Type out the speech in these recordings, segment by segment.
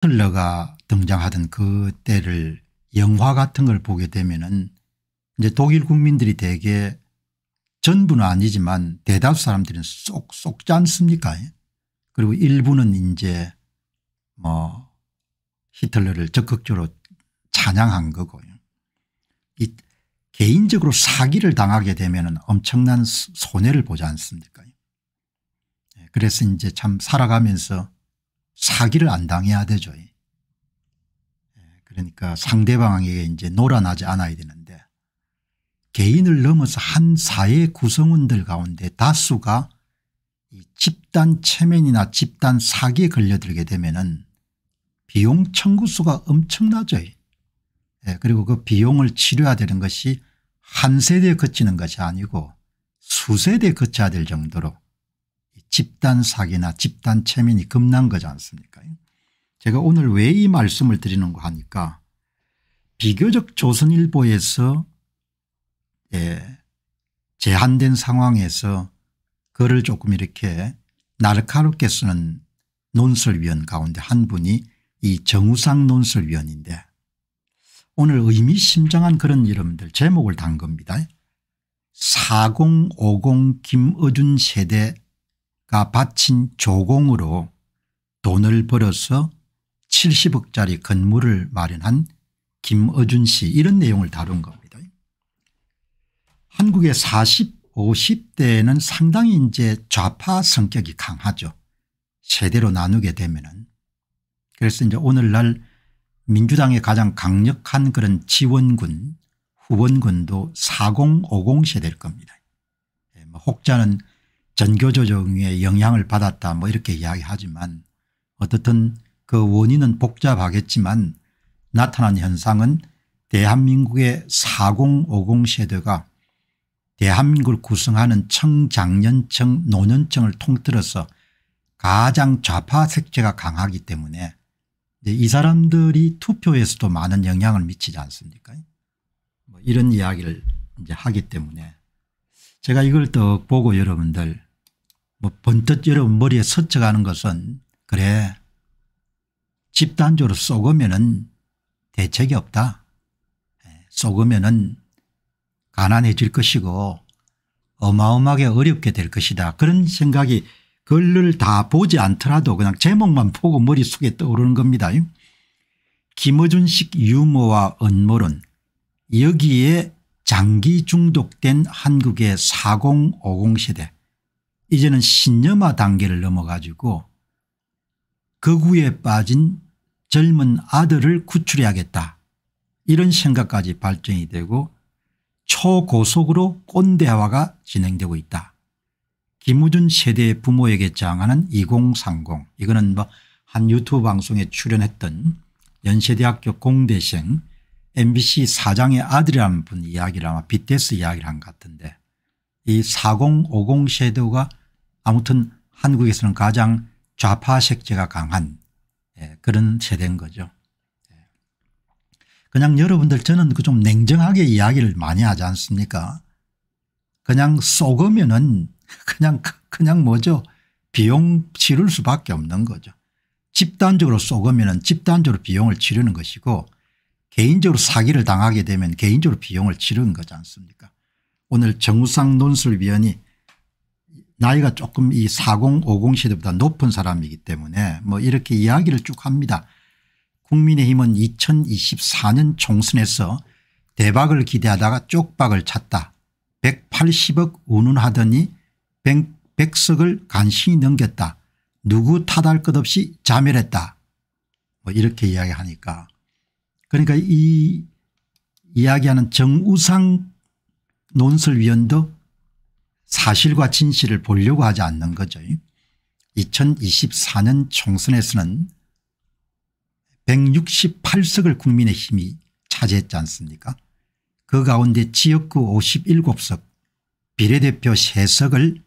히틀러가 등장하던 그 때를 영화 같은 걸 보게 되면은 이제 독일 국민들이 대개 전부는 아니지만 대다수 사람들은 쏙 쏙지 않습니까? 그리고 일부는 이제 뭐 히틀러를 적극적으로 찬양한 거고요. 이 개인적으로 사기를 당하게 되면은 엄청난 손해를 보지 않습니까? 그래서 이제 참 살아가면서 사기를 안 당해야 되죠. 그러니까 상대방에게 이제 놀아나지 않아야 되는데 개인을 넘어서 한 사회 구성원들 가운데 다수가 이 집단 체면이나 집단 사기에 걸려들게 되면은 비용 청구수가 엄청나죠. 그리고 그 비용을 치료해야 되는 것이 한 세대에 그치는 것이 아니고 수세대에 거쳐야 될 정도로 집단 사기나 집단 체면이 겁난 거지 않습니까? 제가 오늘 왜 이 말씀을 드리는가 하니까 비교적 조선일보에서 제한된 상황에서 글을 조금 이렇게 날카롭게 쓰는 논설위원 가운데 한 분이 이 정우상 논설위원인데 오늘 의미심장한 그런 이름들 제목을 단 겁니다. 4050 김어준 세대가 바친 조공으로 돈을 벌어서 70억짜리 건물을 마련한 김어준 씨 이런 내용을 다룬 겁니다. 한국의 40, 50대는 상당히 이제 좌파 성격이 강하죠. 세대로 나누게 되면은. 그래서 이제 오늘날 민주당의 가장 강력한 그런 지원군 후원군도 4050 세대일 겁니다. 혹자는 전교조정에 영향을 받았다 뭐 이렇게 이야기하지만 어떻든 그 원인은 복잡하겠지만 나타난 현상은 대한민국의 4050 세대가 대한민국을 구성하는 청장년층 노년층을 통틀어서 가장 좌파 색채가 강하기 때문에 이 사람들이 투표에서도 많은 영향을 미치지 않습니까? 뭐 이런 이야기를 이제 하기 때문에 제가 이걸 또 보고 여러분들 뭐 번뜩 여러분 머리에 스쳐가는 것은 그래 집단적으로 쏘으면은 대책이 없다. 쏘으면은 가난해질 것이고 어마어마하게 어렵게 될 것이다. 그런 생각이 글을 다 보지 않더라도 그냥 제목만 보고 머릿속에 떠오르는 겁니다. 김어준식 유머와 음모론 여기에 장기 중독된 한국의 4050 세대 이제는 신념화 단계를 넘어가지고 극우에 빠진 젊은 아들을 구출해야겠다 이런 생각까지 발전이 되고 초고속으로 꼰대화가 진행되고 있다. 김어준 세대의 부모에게 장하는 2030 이거는 뭐 한 유튜브 방송에 출연했던 연세대학교 공대생 MBC 사장의 아들이라는 분 이야기를 아마 빗대서 이야기를 한 것 같은데 이 4050 세대가 아무튼 한국에서는 가장 좌파 색채가 강한 그런 세대인 거죠. 그냥 여러분들 저는 좀 냉정하게 이야기를 많이 하지 않습니까? 그냥 쏘으면은 그냥 뭐죠? 비용 치를 수밖에 없는 거죠. 집단적으로 쏘으면은 집단적으로 비용을 치르는 것이고 개인적으로 사기를 당하게 되면 개인적으로 비용을 치르는 거지 않습니까? 오늘 정우상 논술위원이 나이가 조금 이 4050 세대보다 높은 사람이기 때문에 뭐 이렇게 이야기를 쭉 합니다. 국민의힘은 2024년 총선에서 대박을 기대하다가 쪽박을 찼다. 180억 운운하더니 100석을 간신히 넘겼다. 누구 탓할 것 없이 자멸했다. 뭐 이렇게 이야기하니까 그러니까 이 이야기하는 정우상 논설위원도 사실과 진실을 보려고 하지 않는 거죠. 2024년 총선에서는 168석을 국민의힘이 차지했지 않습니까? 그 가운데 지역구 57석 비례대표 3석을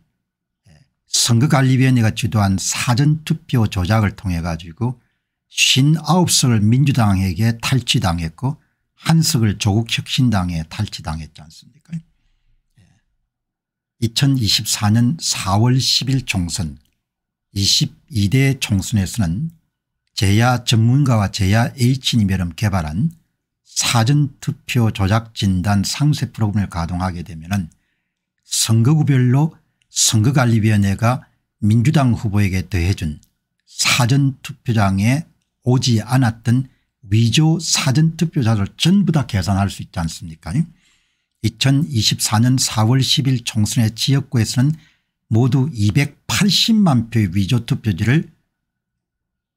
선거관리위원회가 주도한 사전투표 조작을 통해 가지고 59석을 민주당에게 탈취당했고 1석을 조국혁신당에 탈취당했지 않습니까? 2024년 4월 10일 총선 22대 총선에서는 제야 전문가와 제야 H님이 개발한 사전투표 조작 진단 상세 프로그램을 가동하게 되면 선거구별로 선거관리위원회가 민주당 후보에게 더해준 사전투표장에 오지 않았던 위조 사전투표자를 전부 다 계산할 수 있지 않습니까? 2024년 4월 10일 총선의 지역구에서는 모두 280만 표의 위조 투표지를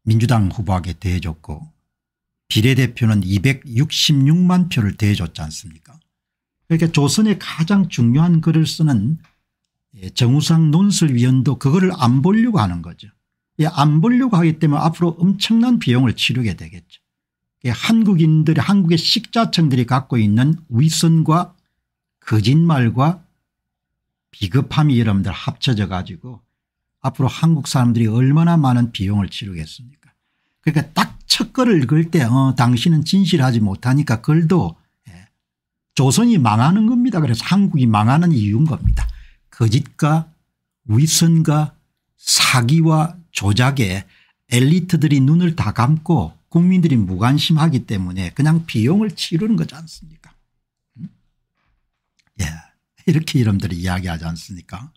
민주당 후보에게 더해줬고 비례대표는 266만 표를 더해줬지 않습니까? 그러니까 조선의 가장 중요한 글을 쓰는 정우상 논설위원도 그거를 안 보려고 하는 거죠. 안 보려고 하기 때문에 앞으로 엄청난 비용을 치르게 되겠죠. 한국인들이 한국의 식자층들이 갖고 있는 위선과 거짓말과 비겁함이 여러분들 합쳐져 가지고 앞으로 한국 사람들이 얼마나 많은 비용을 치르겠습니까? 그러니까 딱 첫 글을 읽을 때 당신은 진실하지 못하니까 글도 조선이 망하는 겁니다. 그래서 한국이 망하는 이유인 겁니다. 거짓과 위선과 사기와 조작에 엘리트들이 눈을 다 감고 국민들이 무관심하기 때문에 그냥 비용을 치르는 거지 않습니까? 예, 이렇게 여러분들이 이야기하지 않습니까?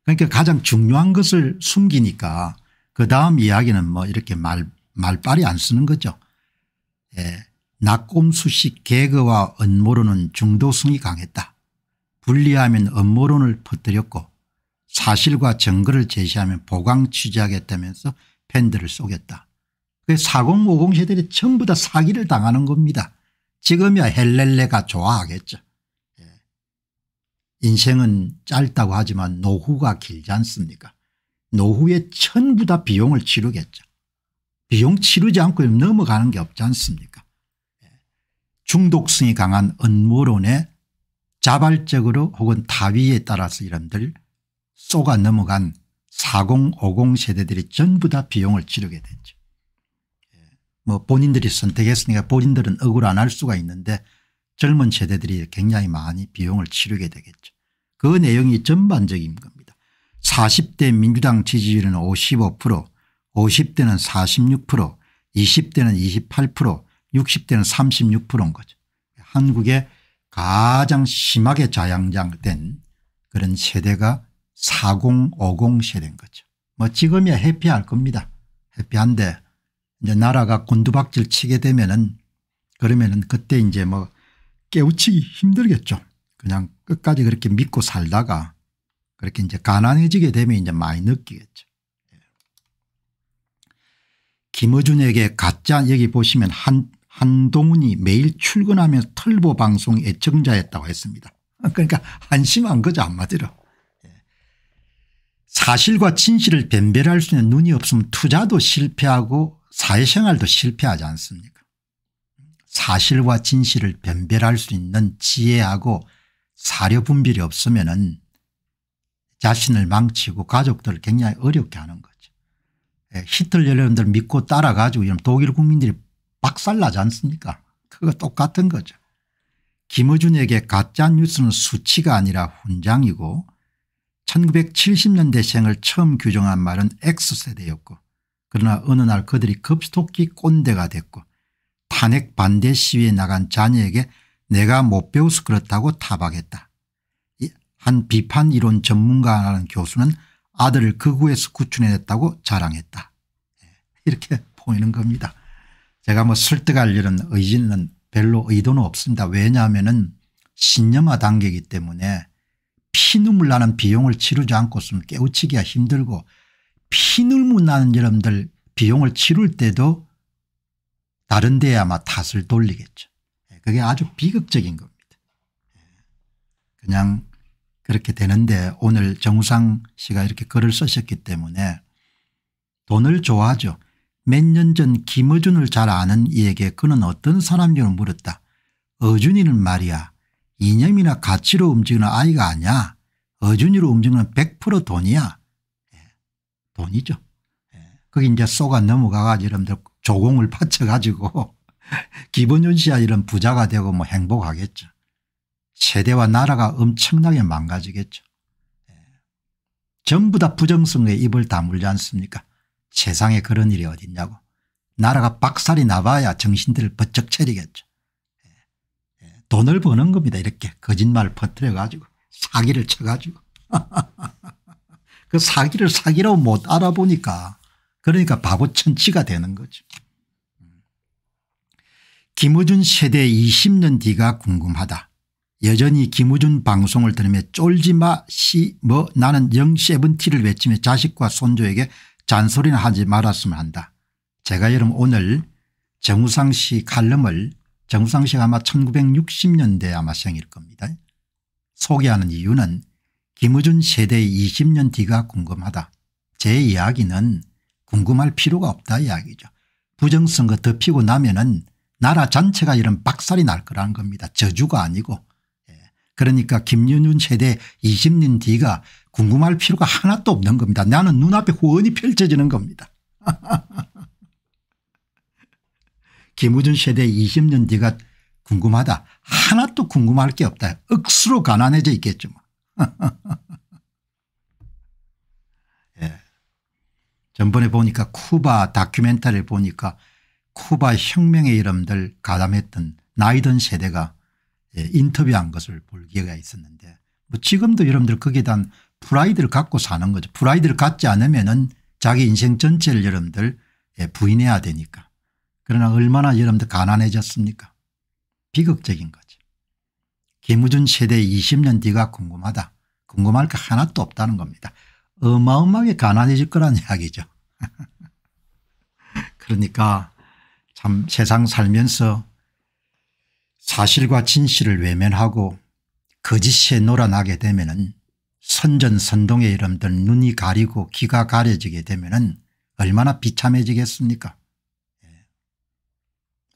그러니까 가장 중요한 것을 숨기니까 그다음 이야기는 뭐 이렇게 말빨이 안 쓰는 거죠. 예, 낙곰수식 개그와 음모론은 중도성이 강했다. 분리하면 음모론을 퍼뜨렸고 사실과 증거를 제시하면 보강 취재하겠다면서 팬들을 쏘겠다. 4050 세대들이 전부 다 사기를 당하는 겁니다. 지금이야 헬렐레가 좋아하겠죠. 예. 인생은 짧다고 하지만 노후가 길지 않습니까? 노후에 전부 다 비용을 치르겠죠. 비용 치르지 않고 넘어가는 게 없지 않습니까? 예. 중독성이 강한 음모론에 자발적으로 혹은 다위에 따라서 이런들 쏘가 넘어간 4050 세대들이 전부 다 비용을 치르게 됐죠. 뭐 본인들이 선택했으니까 본인들은 억울 안 할 수가 있는데 젊은 세대들이 굉장히 많이 비용을 치르게 되겠죠. 그 내용이 전반적인 겁니다. 40대 민주당 지지율은 55%, 50대는 46%, 20대는 28%, 60대는 36%인 거죠. 한국의 가장 심하게 자양장된 그런 세대가 4050 세대인 거죠. 뭐 지금이야 해피할 겁니다. 해피한데 이제 나라가 곤두박질 치게 되면은 그러면은 그때 이제 뭐 깨우치기 힘들겠죠. 그냥 끝까지 그렇게 믿고 살다가 그렇게 이제 가난해지게 되면 이제 많이 느끼겠죠. 김어준에게 가짜 여기 보시면 한동훈이 매일 출근하면서 털보 방송 애청자였다고 했습니다. 그러니까 한심한 거죠 한마디로. 사실과 진실을辨별할 수 있는 눈이 없으면 투자도 실패하고 사회생활도 실패하지 않습니까? 사실과 진실을辨별할 수 있는 지혜하고 사려 분별이 없으면은 자신을 망치고 가족들을 굉장히 어렵게 하는 거죠. 히틀러 여러분들 믿고 따라가지고 이런 독일 국민들이 박살나지 않습니까? 그거 똑같은 거죠. 김어준에게 가짜뉴스는 수치가 아니라 훈장이고 1970년대생을 처음 규정한 말은 X세대였고 그러나 어느 날 그들이 급속히 꼰대가 됐고 탄핵 반대 시위에 나간 자녀에게 내가 못 배워서 그렇다고 타박했다. 한 비판 이론 전문가라는 교수는 아들을 극우에서 구출해냈다고 자랑했다. 이렇게 보이는 겁니다. 제가 뭐 설득할 이런 의지는 별로 의도는 없습니다. 왜냐하면 신념화 단계이기 때문에 피눈물 나는 비용을 치르지 않고서는 깨우치기가 힘들고 피눈물 나는 여러분들 비용을 치를 때도 다른 데에 아마 탓을 돌리겠죠. 그게 아주 비극적인 겁니다. 그냥 그렇게 되는데 오늘 정우상 씨가 이렇게 글을 쓰셨기 때문에 돈을 좋아하죠. 몇 년 전 김어준을 잘 아는 이에게 그는 어떤 사람인지 물었다. 어준이는 말이야 이념이나 가치로 움직이는 아이가 아니야. 어준이로 움직이는 100% 돈이야. 돈이죠. 거기 이제 쏘가 넘어가가지고 여러분들 조공을 바쳐가지고 기본윤 씨야 이런 부자가 되고 뭐 행복하겠죠. 세대와 나라가 엄청나게 망가지겠죠. 전부 다 부정선거에 입을 다물지 않습니까? 세상에 그런 일이 어딨냐고. 나라가 박살이 나봐야 정신들을 번쩍 차리겠죠. 돈을 버는 겁니다. 이렇게 거짓말을 퍼뜨려 가지고 사기를 쳐 가지고 그 사기를 사기라고 못 알아보니까 그러니까 바보천치가 되는 거죠. 김어준 세대 20년 뒤가 궁금하다. 여전히 김어준 방송을 들으며 쫄지마 씨 뭐 나는 영 세븐티를 외치며 자식과 손주에게 잔소리나 하지 말았으면 한다. 제가 여러분 오늘 정우상 씨 칼럼을 정우상 씨가 아마 1960년대 아마 생일 겁니다. 소개하는 이유는 김어준 세대의 20년 뒤가 궁금하다. 제 이야기는 궁금할 필요가 없다 이야기죠. 부정선거 덮이고 나면은 나라 전체가 이런 박살이 날 거라는 겁니다. 저주가 아니고. 그러니까 김어준 세대 20년 뒤가 궁금할 필요가 하나도 없는 겁니다. 나는 눈앞에 후원이 펼쳐지는 겁니다. 김어준 세대 20년 뒤가 궁금하다. 하나도 궁금할 게 없다. 억수로 가난해져 있겠죠. 예. 전번에 보니까 쿠바 다큐멘터리를 보니까 쿠바 혁명의 이름들 가담했던 나이든 세대가 인터뷰한 것을 볼 기회가 있었는데 뭐 지금도 여러분들 거기에 대한 프라이드를 갖고 사는 거죠. 프라이드를 갖지 않으면은 자기 인생 전체를 여러분들 부인해야 되니까. 그러나 얼마나 여러분들 가난해졌습니까? 비극적인 거죠. 김어준 세대 20년 뒤가 궁금하다. 궁금할 게 하나도 없다는 겁니다. 어마어마하게 가난해질 거란 이야기죠. 그러니까 참 세상 살면서 사실과 진실을 외면하고 거짓에 놀아나게 되면은 선전선동의 여러분들 눈이 가리고 귀가 가려지게 되면은 얼마나 비참해지겠습니까?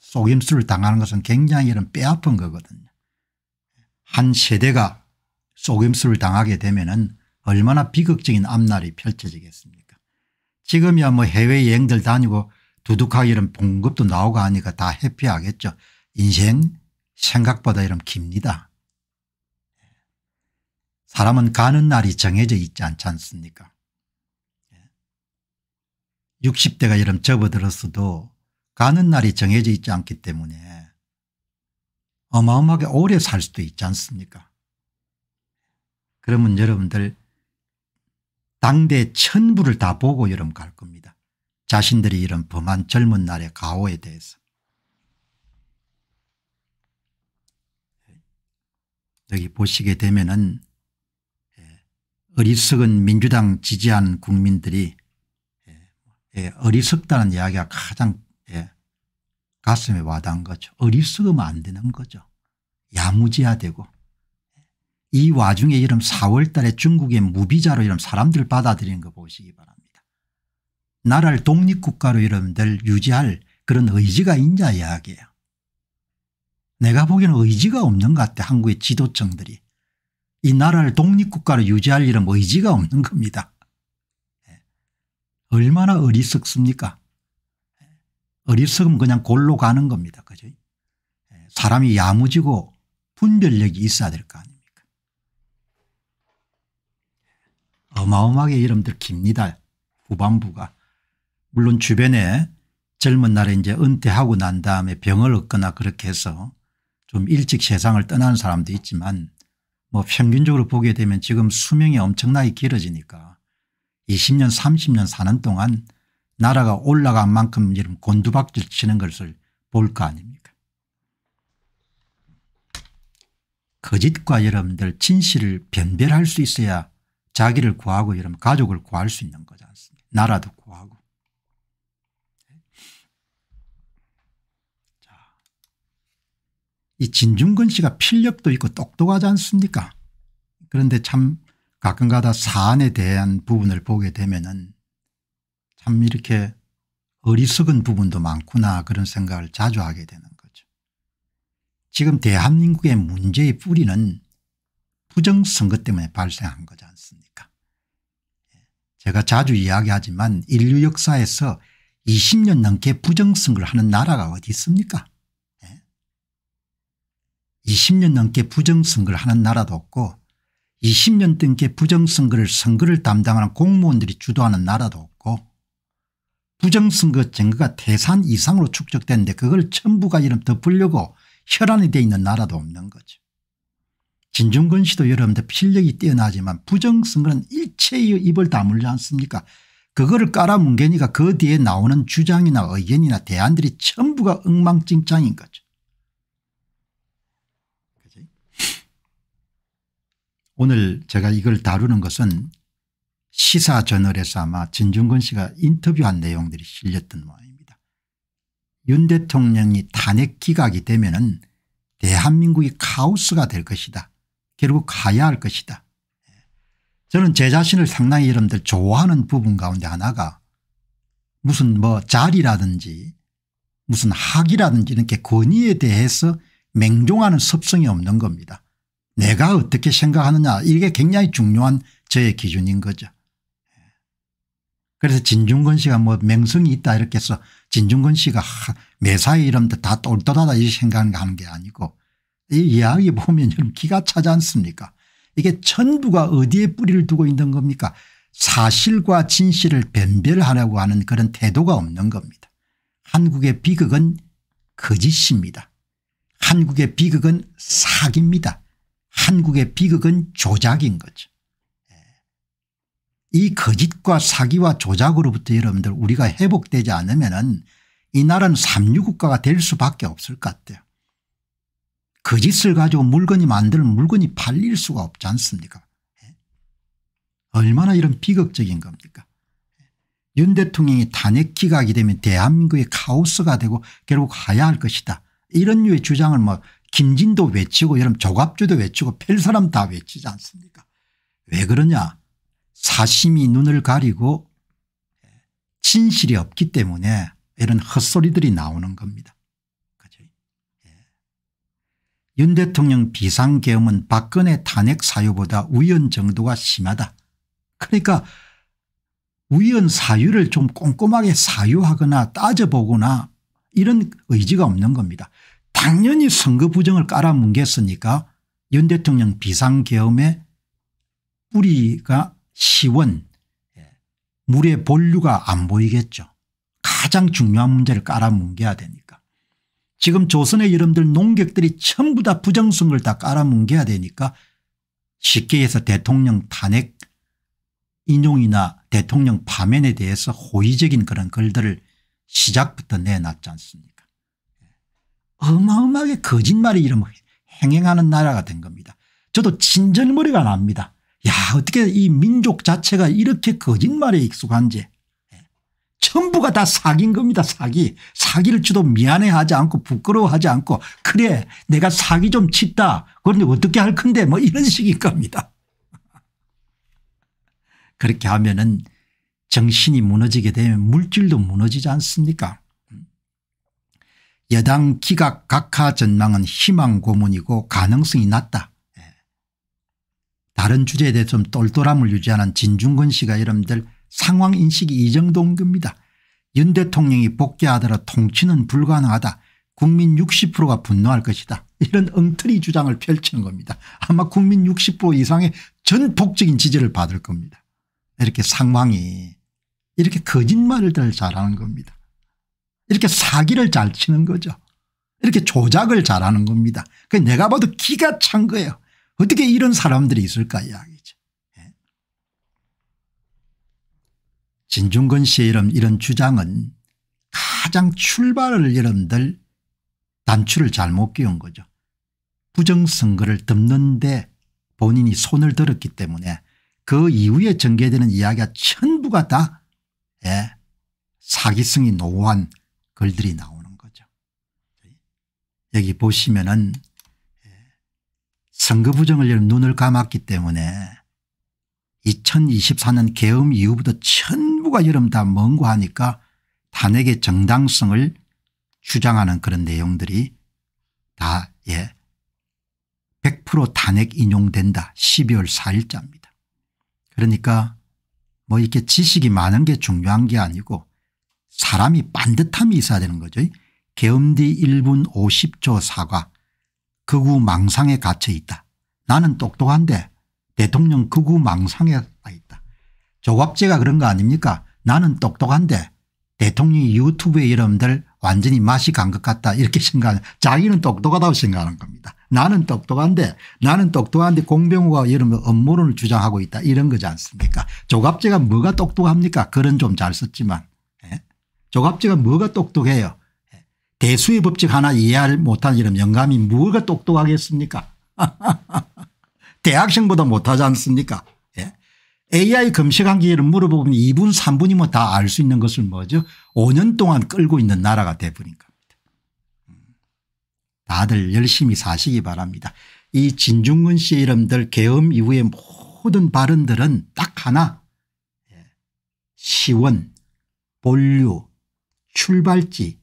속임수를 당하는 것은 굉장히 이런 뼈아픈 거거든요. 한 세대가 속임수를 당하게 되면은 얼마나 비극적인 앞날이 펼쳐지겠습니까? 지금이야 뭐 해외여행들 다니고 두둑하게 이런 봉급도 나오고 하니까 다 해피하겠죠. 인생 생각보다 이런 깁니다. 사람은 가는 날이 정해져 있지 않지 않습니까? 60대가 이런 접어들었어도 가는 날이 정해져 있지 않기 때문에 어마어마하게 오래 살 수도 있지 않습니까? 그러면 여러분들 당대 천부를 다 보고 여러분 갈 겁니다. 자신들이 이런 범한 젊은 날의 가오에 대해서. 여기 보시게 되면은 어리석은 민주당 지지한 국민들이 어리석다는 이야기가 가장 가슴에 와닿은 거죠. 어리석으면 안 되는 거죠. 야무지야 되고. 이 와중에 이런 4월 달에 중국의 무비자로 이런 사람들 받아들이는 거 보시기 바랍니다. 나라를 독립국가로 여러분들 유지할 그런 의지가 있냐 이야기예요. 내가 보기에는 의지가 없는 것 같아. 한국의 지도층들이. 이 나라를 독립국가로 유지할 이런 의지가 없는 겁니다. 얼마나 어리석습니까? 어리석으면 그냥 골로 가는 겁니다. 그죠? 사람이 야무지고 분별력이 있어야 될 거 아닙니까? 어마어마하게 여러분들 깁니다. 후반부가. 물론 주변에 젊은 날에 이제 은퇴하고 난 다음에 병을 얻거나 그렇게 해서 좀 일찍 세상을 떠나는 사람도 있지만 뭐 평균적으로 보게 되면 지금 수명이 엄청나게 길어지니까 20년 30년 사는 동안 나라가 올라간 만큼 이런 곤두박질 치는 것을 볼 거 아닙니까? 거짓과 여러분들 진실을 변별할 수 있어야 자기를 구하고 여러분 가족을 구할 수 있는 거지 않습니까? 나라도 구하고. 자, 이 진중권 씨가 필력도 있고 똑똑하지 않습니까? 그런데 참 가끔가다 사안에 대한 부분을 보게 되면은 참 이렇게 어리석은 부분도 많구나 그런 생각을 자주 하게 되는 거죠. 지금 대한민국의 문제의 뿌리는 부정선거 때문에 발생한 거지 않습니까? 제가 자주 이야기하지만 인류 역사에서 20년 넘게 부정선거를 하는 나라가 어디 있습니까? 20년 넘게 부정선거를 하는 나라도 없고 20년 넘게 부정선거를 선거를 담당하는 공무원들이 주도하는 나라도 없고 부정선거 증거가 태산 이상으로 축적됐는데 그걸 전부가 이름 덮으려고 혈안이 돼 있는 나라도 없는 거죠. 진중권 씨도 여러분들 필력이 뛰어나지만 부정선거는 일체의 입을 다물지 않습니까? 그거를 깔아뭉개니까 그 뒤에 나오는 주장이나 의견이나 대안들이 전부가 엉망진창인 거죠. 오늘 제가 이걸 다루는 것은 시사저널에서 아마 진중권 씨가 인터뷰한 내용들이 실렸던 모양입니다. 윤 대통령이 탄핵 기각이 되면은 대한민국이 카오스가 될 것이다. 결국 가야 할 것이다. 저는 제 자신을 상당히 여러분들 좋아하는 부분 가운데 하나가 무슨 뭐 자리라든지 무슨 학이라든지 이렇게 권위에 대해서 맹종하는 습성이 없는 겁니다. 내가 어떻게 생각하느냐 이게 굉장히 중요한 저의 기준인 거죠. 그래서 진중권 씨가 뭐 명성이 있다 이렇게 해서 진중권 씨가 매사에 이러면 다 똘똘하다 이 생각을 하는 게 아니고 이 이야기 보면 여러분 기가 차지 않습니까? 이게 전부가 어디에 뿌리를 두고 있는 겁니까? 사실과 진실을 변별하려고 하는 그런 태도가 없는 겁니다. 한국의 비극은 거짓입니다. 한국의 비극은 사기입니다. 한국의 비극은 조작인 거죠. 이 거짓과 사기와 조작으로부터 여러분들 우리가 회복되지 않으면 이 나라는 삼류국가가 될 수밖에 없을 것 같아요. 거짓을 가지고 물건이 만들면 물건이 팔릴 수가 없지 않습니까? 얼마나 이런 비극적인 겁니까? 윤 대통령이 탄핵 기각이 되면 대한민국의 카오스가 되고 결국 가야 할 것이다. 이런 류의 주장을 뭐 김진도 외치고 여러분 조갑주도 외치고 펠 사람 다 외치지 않습니까? 왜 그러냐? 사심이 눈을 가리고 진실이 없기 때문에 이런 헛소리들이 나오는 겁니다. 그죠? 윤 대통령 비상계엄은 박근혜 탄핵 사유보다 우연 정도가 심하다. 그러니까 우연 사유를 좀 꼼꼼하게 사유하거나 따져보거나 이런 의지가 없는 겁니다. 당연히 선거 부정을 깔아뭉갰으니까 윤 대통령 비상계엄의 뿌리가 시원 물의 본류가 안 보이겠죠. 가장 중요한 문제를 깔아뭉개야 되니까. 지금 조선의 여러분들 농객들이 전부 다 부정선거를 다 깔아뭉개야 되니까 쉽게 해서 대통령 탄핵 인용이나 대통령 파면에 대해서 호의적인 그런 글들을 시작부터 내놨지 않습니까? 어마어마하게 거짓말이 이런 행행하는 나라가 된 겁니다. 저도 진절머리가 납니다. 야, 어떻게 이 민족 자체가 이렇게 거짓말에 익숙한지. 전부가 다 사기인 겁니다. 사기. 사기를 쳐도 미안해하지 않고 부끄러워하지 않고 그래 내가 사기 좀 쳤다. 그런데 어떻게 할 건데 뭐 이런 식인 겁니다. 그렇게 하면은 정신이 무너지게 되면 물질도 무너지지 않습니까? 여당 기각 각하 전망은 희망 고문이고 가능성이 낮다. 다른 주제에 대해 좀 똘똘함을 유지하는 진중권 씨가 여러분들 상황 인식이 이 정도인 겁니다. 윤 대통령이 복귀하더라도 통치는 불가능하다. 국민 60%가 분노할 것이다. 이런 엉터리 주장을 펼치는 겁니다. 아마 국민 60% 이상의 전폭적인 지지를 받을 겁니다. 이렇게 상황이 이렇게 거짓말을 잘하는 겁니다. 이렇게 사기를 잘 치는 거죠. 이렇게 조작을 잘하는 겁니다. 그러니까 내가 봐도 기가 찬 거예요. 어떻게 이런 사람들이 있을까 이야기죠. 진중권 씨의 이런 주장은 가장 출발을 여러분들 단추를 잘못 끼운 거죠. 부정선거를 덮는데 본인이 손을 들었기 때문에 그 이후에 전개되는 이야기가 전부가 다 사기성이 노후한 글들이 나오는 거죠. 여기 보시면은 선거 부정을 눈을 감았기 때문에 2024년 계엄 이후부터 전부가 여러분 다 뭔고 하니까 탄핵의 정당성을 주장하는 그런 내용들이 다 100% 탄핵 인용된다. 12월 4일자입니다. 그러니까 뭐 이렇게 지식이 많은 게 중요한 게 아니고 사람이 반듯함이 있어야 되는 거죠. 계엄 뒤 1분 50초 사과. 극우 망상에 갇혀 있다. 나는 똑똑한데 대통령 극우 망상에 있다. 조갑제가 그런 거 아닙니까? 나는 똑똑한데 대통령이 유튜브에 여러분들 완전히 맛이 간 것 같다 이렇게 생각하는, 자기는 똑똑하다고 생각하는 겁니다. 나는 똑똑한데 공병호가 여러분 음모론을 주장하고 있다 이런 거지 않습니까? 조갑제가 뭐가 똑똑합니까? 글은 좀 잘 썼지만 조갑제가 뭐가 똑똑해요? 대수의 법칙 하나 이해를 못하는 이런 영감이 뭐가 똑똑하겠습니까? 대학생보다 못하지 않습니까? AI 검색한 기회를 물어보면 2분 3분이면 다 알 수 있는 것을 뭐죠? 5년 동안 끌고 있는 나라가 돼버린 겁니다. 다들 열심히 사시기 바랍니다. 이 진중권 씨의 이름들 계엄 이후의 모든 발언들은 딱 하나, 시원, 본류, 출발지,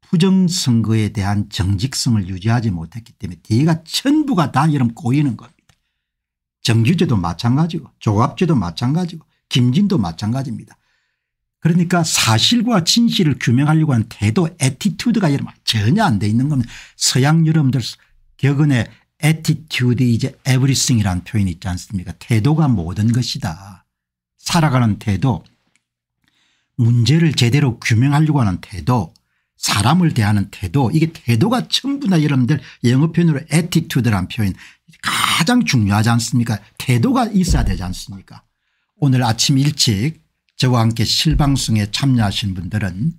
부정선거에 대한 정직성을 유지하지 못했기 때문에 뒤가 전부가 다 이름 꼬이는 겁니다. 정규제도 마찬가지고 조갑제도 마찬가지고 김진도 마찬가지입니다. 그러니까 사실과 진실을 규명하려고 하는 태도, 애티튜드가 여러분 전혀 안 돼 있는 겁니다. 서양 여러분들 격언에 attitude is everything이라는 표현이 있지 않습니까? 태도가 모든 것이다. 살아가는 태도, 문제를 제대로 규명하려고 하는 태도, 사람을 대하는 태도, 이게 태도가 전부 다 여러분들 영어 표현으로 attitude라는 표현 가장 중요하지 않습니까? 태도가 있어야 되지 않습니까? 오늘 아침 일찍 저와 함께 실방송에 참여하신 분들은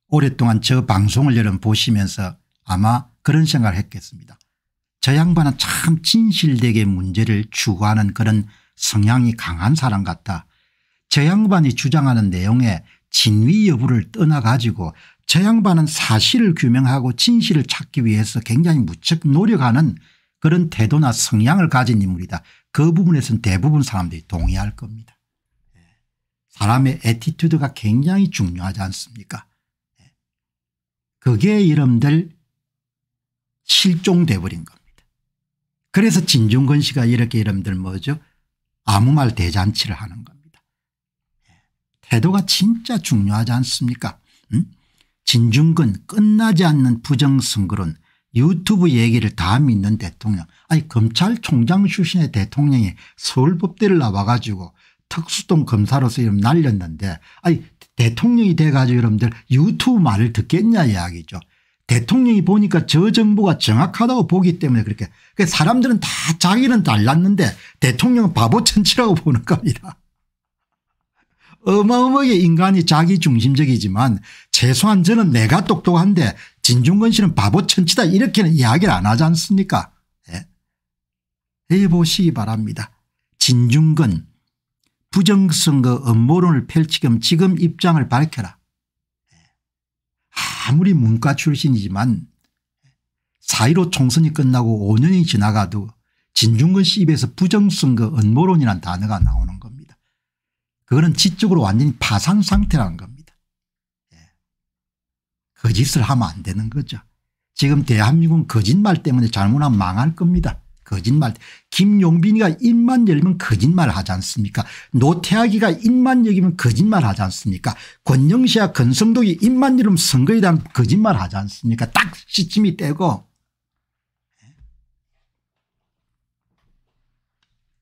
오랫동안 저 방송을 여러분 보시면서 아마 그런 생각을 했겠습니다. 저 양반은 참 진실되게 문제를 추구하는 그런 성향이 강한 사람 같다. 저 양반이 주장하는 내용의 진위 여부를 떠나가지고 저 양반은 사실을 규명하고 진실을 찾기 위해서 굉장히 무척 노력하는 그런 태도나 성향을 가진 인물이다. 그 부분에서는 대부분 사람들이 동의할 겁니다. 사람의 애티튜드가 굉장히 중요하지 않습니까? 그게 여러분들 실종돼 버린 겁니다. 그래서 진중권 씨가 이렇게 여러분들 뭐죠? 아무 말 대잔치를 하는 겁니다. 태도가 진짜 중요하지 않습니까? 진중권 끝나지 않는 부정선거론, 유튜브 얘기를 다 믿는 대통령. 아니 검찰총장 출신의 대통령이 서울법대를 나와가지고 특수동 검사로서 이름 날렸는데, 아니 대통령이 돼가지고 여러분들 유튜브 말을 듣겠냐 이야기죠. 대통령이 보니까 저 정보가 정확하다고 보기 때문에 그렇게, 사람들은 다 자기는 잘났는데 대통령은 바보천치라고 보는 겁니다. 어마어마하게 인간이 자기중심적이지만 최소한 저는 내가 똑똑한데 진중권 씨는 바보천치다 이렇게는 이야기를 안 하지 않습니까? 예. 보시기 바랍니다. 진중권 부정선거 음모론을 펼치금 지금 입장을 밝혀라. 아무리 문과 출신이지만 4.15 총선이 끝나고 5년이 지나가도 진중권 씨 입에서 부정선거 음모론이라는 단어가 나오는 겁니다. 그거는 지적으로 완전히 파산 상태라는 겁니다. 거짓을 하면 안 되는 거죠. 지금 대한민국은 거짓말 때문에 잘못하면 망할 겁니다. 거짓말. 김용빈이가 입만 열면 거짓말 하지 않습니까? 노태하기가 입만 열면 거짓말 하지 않습니까? 권영시와 권성동이 입만 열면 선거에 대한 거짓말 하지 않습니까? 딱 시침이 떼고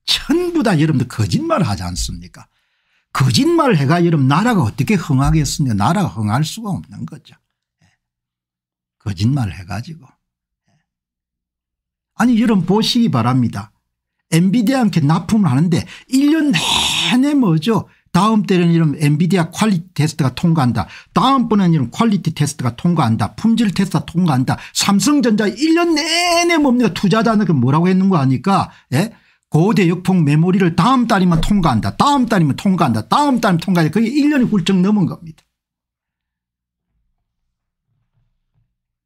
전부 다 여러분들 거짓말 하지 않습니까? 거짓말 해가 여러분 나라가 어떻게 흥하겠습니까? 나라가 흥할 수가 없는 거죠. 거짓말 해가지고. 아니 여러분 보시기 바랍니다. 엔비디아한테 납품을 하는데 1년 내내 뭐죠? 다음 때는 이런 엔비디아 퀄리티 테스트가 통과한다. 다음번에는 이런 퀄리티 테스트가 통과한다. 품질 테스트가 통과한다. 삼성전자 1년 내내 뭡니까? 투자자는 뭐라고 했는 거 아니까? 예? 고대 역폭 메모리를 다음 달이면 통과한다. 다음 달이면 통과한다. 다음 달이면 통과한다. 그게 1년이 훌쩍 넘은 겁니다.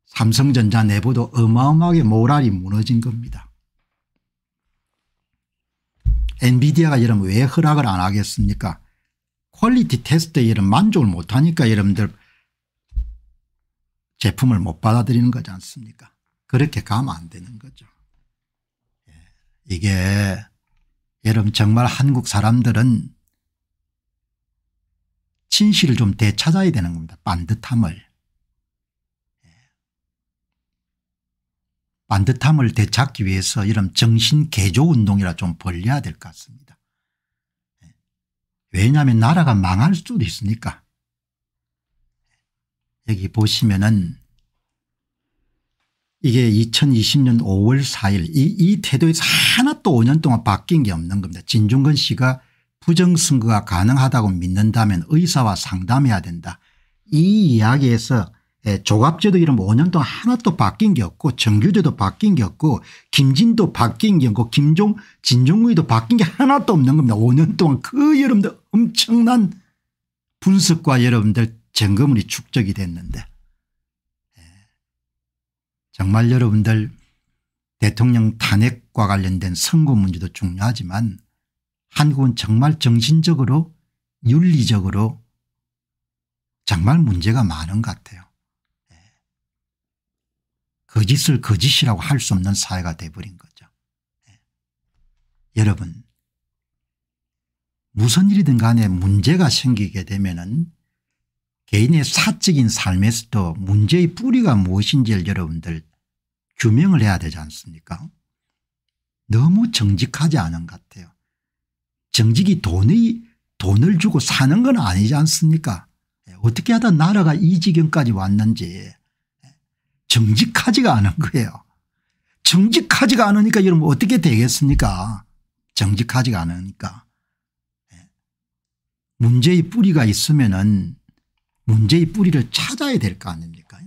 삼성전자 내부도 어마어마하게 모랄이 무너진 겁니다. 엔비디아가 여러분 왜 허락을 안 하겠습니까? 퀄리티 테스트에 여러분 만족을 못하니까 여러분들 제품을 못 받아들이는 거지 않습니까? 그렇게 가면 안 되는 거죠. 이게 여러분 정말 한국 사람들은 진실을 좀 되찾아야 되는 겁니다. 반듯함을. 반듯함을 되찾기 위해서 이런 정신개조운동이라 좀 벌려야 될 것 같습니다. 왜냐하면 나라가 망할 수도 있으니까. 여기 보시면은 이게 2020년 5월 4일 이 태도에서 하나도 5년 동안 바뀐 게 없는 겁니다. 진중권 씨가 부정선거가 가능하다고 믿는다면 의사와 상담해야 된다. 이 이야기에서 조갑제도 이름 5년 동안 하나도 바뀐 게 없고 정규제도 바뀐 게 없고 김진도 바뀐 게 없고 진종구이도 바뀐 게 하나도 없는 겁니다. 5년 동안 그 여러분들 엄청난 분석과 여러분들 증거물이 축적이 됐는데 정말 여러분들 대통령 탄핵과 관련된 선거 문제도 중요하지만 한국은 정말 정신적으로 윤리적으로 정말 문제가 많은 것 같아요. 거짓을 거짓이라고 할 수 없는 사회가 돼버린 거죠. 여러분 무슨 일이든 간에 문제가 생기게 되면은 개인의 사적인 삶에서도 문제의 뿌리가 무엇인지를 여러분들 규명을 해야 되지 않습니까? 너무 정직하지 않은 것 같아요. 정직이 돈을 주고 사는 건 아니지 않습니까? 어떻게 하다 나라가 이 지경까지 왔는지 정직하지가 않은 거예요. 정직하지가 않으니까 여러분 어떻게 되겠습니까? 정직하지가 않으니까. 문제의 뿌리가 있으면은 문제의 뿌리를 찾아야 될 거 아닙니까?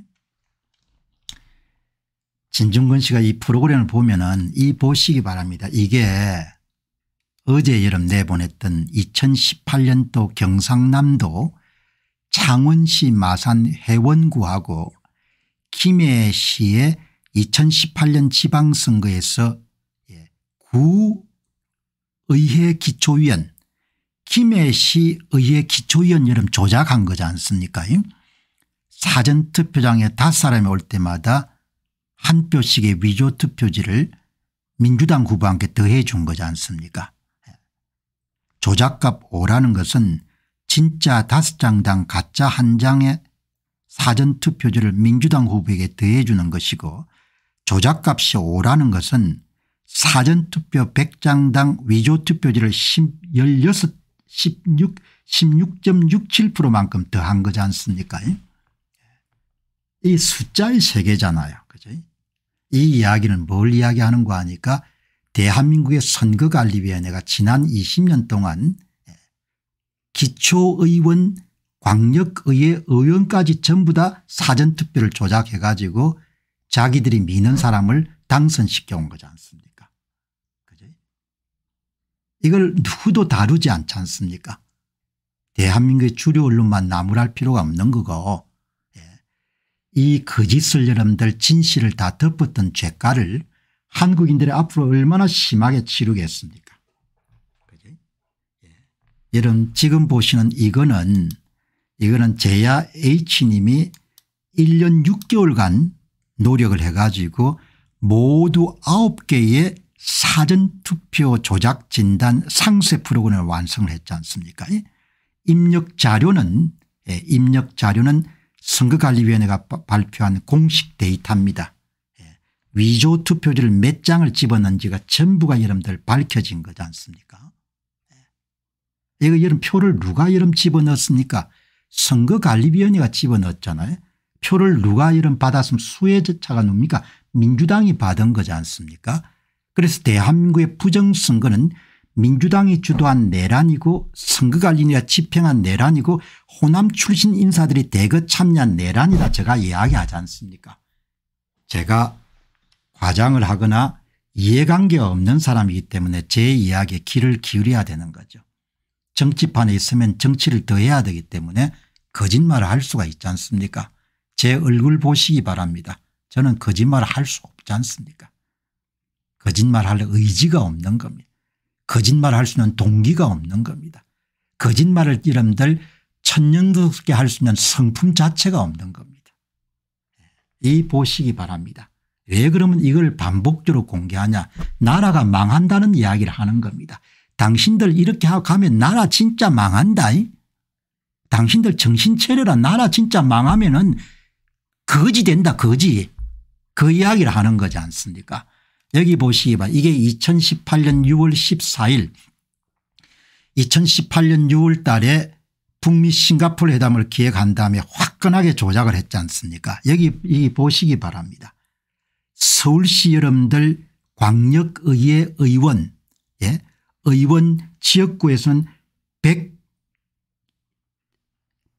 진중권 씨가 이 프로그램을 보면은 이 보시기 바랍니다. 이게 어제 여름 내보냈던 2018년도 경상남도 창원시 마산 회원구하고 김해시의 2018년 지방선거에서 구의회 기초위원 김해시 의회 기초위원 여러분 조작한 거지 않습니까? 사전투표장에 5사람이 올 때마다 한 표씩의 위조투표지를 민주당 후보한테 더해 준 거지 않습니까? 조작값 5라는 것은 진짜 5장당 가짜 1장의 사전투표지를 민주당 후보에게 더해 주는 것이고 조작값이 5라는 것은 사전투표 100장당 위조투표지를 16.67%만큼 더한 거지 않습니까? 이 숫자의 세계잖아요. 그죠? 이 이야기는 뭘 이야기하는 거 아니까 대한민국의 선거관리위원회가 지난 20년 동안 기초의원 광역의회 의원까지 전부 다 사전투표를 조작해 가지고 자기들이 미는 사람을 당선시켜 온 거지 않습니까? 그죠? 이걸 누구도 다루지 않지 않습니까? 대한민국의 주류 언론만 나무랄 필요가 없는 거고 이 거짓을 여러분들 진실을 다 덮었던 죄가를 한국인들이 앞으로 얼마나 심하게 치르겠습니까? 그죠? 여러분 지금 보시는 이거는 제야 H님이 1년 6개월간 노력을 해가지고 모두 9개의 사전투표 조작 진단 상세 프로그램을 완성을 했지 않습니까? 입력자료는 선거관리위원회가 발표한 공식 데이터입니다. 위조 투표지를 몇 장을 집어넣은지가 전부가 여러분들 밝혀진 거지 않습니까? 이거 여러분 표를 누가 여러분 집어넣었습니까? 선거관리위원회가 집어넣었잖아요. 표를 누가 여러분 받았으면 수혜자가 뭡니까? 민주당이 받은 거지 않습니까? 그래서 대한민국의 부정선거는 민주당이 주도한 내란이고 선거관리위가 집행한 내란이고 호남 출신 인사들이 대거 참여한 내란이다 제가 이야기하지 않습니까? 제가 과장을 하거나 이해관계가 없는 사람이기 때문에 제 이야기에 귀를 기울여야 되는 거죠. 정치판에 있으면 정치를 더 해야 되기 때문에 거짓말을 할 수가 있지 않습니까? 제 얼굴 보시기 바랍니다. 저는 거짓말을 할 수 없지 않습니까? 거짓말할 의지가 없는 겁니다. 거짓말을 할 수 있는 동기가 없는 겁니다. 거짓말을 여러분들 천년스럽게 할 수 있는 성품 자체가 없는 겁니다. 이 보시기 바랍니다. 왜 그러면 이걸 반복적으로 공개하냐. 나라가 망한다는 이야기를 하는 겁니다. 당신들 이렇게 하고 가면 나라 진짜 망한다. 당신들 정신 차려라. 나라 진짜 망하면은 거지 된다. 거지. 그 이야기를 하는 거지 않습니까? 여기 보시기 봐. 이게 2018년 6월 14일 2018년 6월 달에 북미 싱가포르 회담을 기획한 다음에 화끈하게 조작을 했지 않습니까? 여기 보시기 바랍니다. 서울시 여러분들 광역의회 의원, 예? 의원 지역구에서는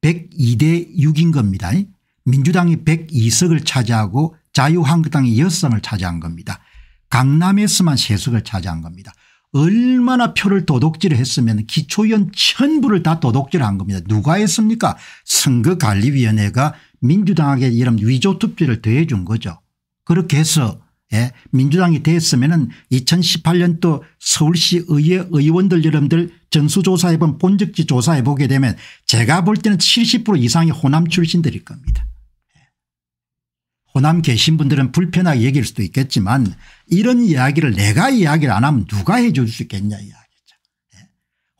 102대 6인 겁니다. 민주당이 102석을 차지하고 자유한국당이 6석을 차지한 겁니다. 강남에서만 3석을 차지한 겁니다. 얼마나 표를 도둑질을 했으면 기초의원 전부를 다 도둑질한 겁니다. 누가 했습니까? 선거관리위원회가 민주당에게 이런 위조투표를 더해 준 거죠. 그렇게 해서 예, 민주당이 됐으면 2018년도 서울시 의회 의원들 여러분들 전수조사해본 본적지 조사해 보게 되면 제가 볼 때는 70% 이상이 호남 출신들일 겁니다. 호남 계신 분들은 불편하게 얘기할 수도 있겠지만 이런 이야기를 내가 이야기를 안 하면 누가 해 줄 수 있겠냐 이야기죠.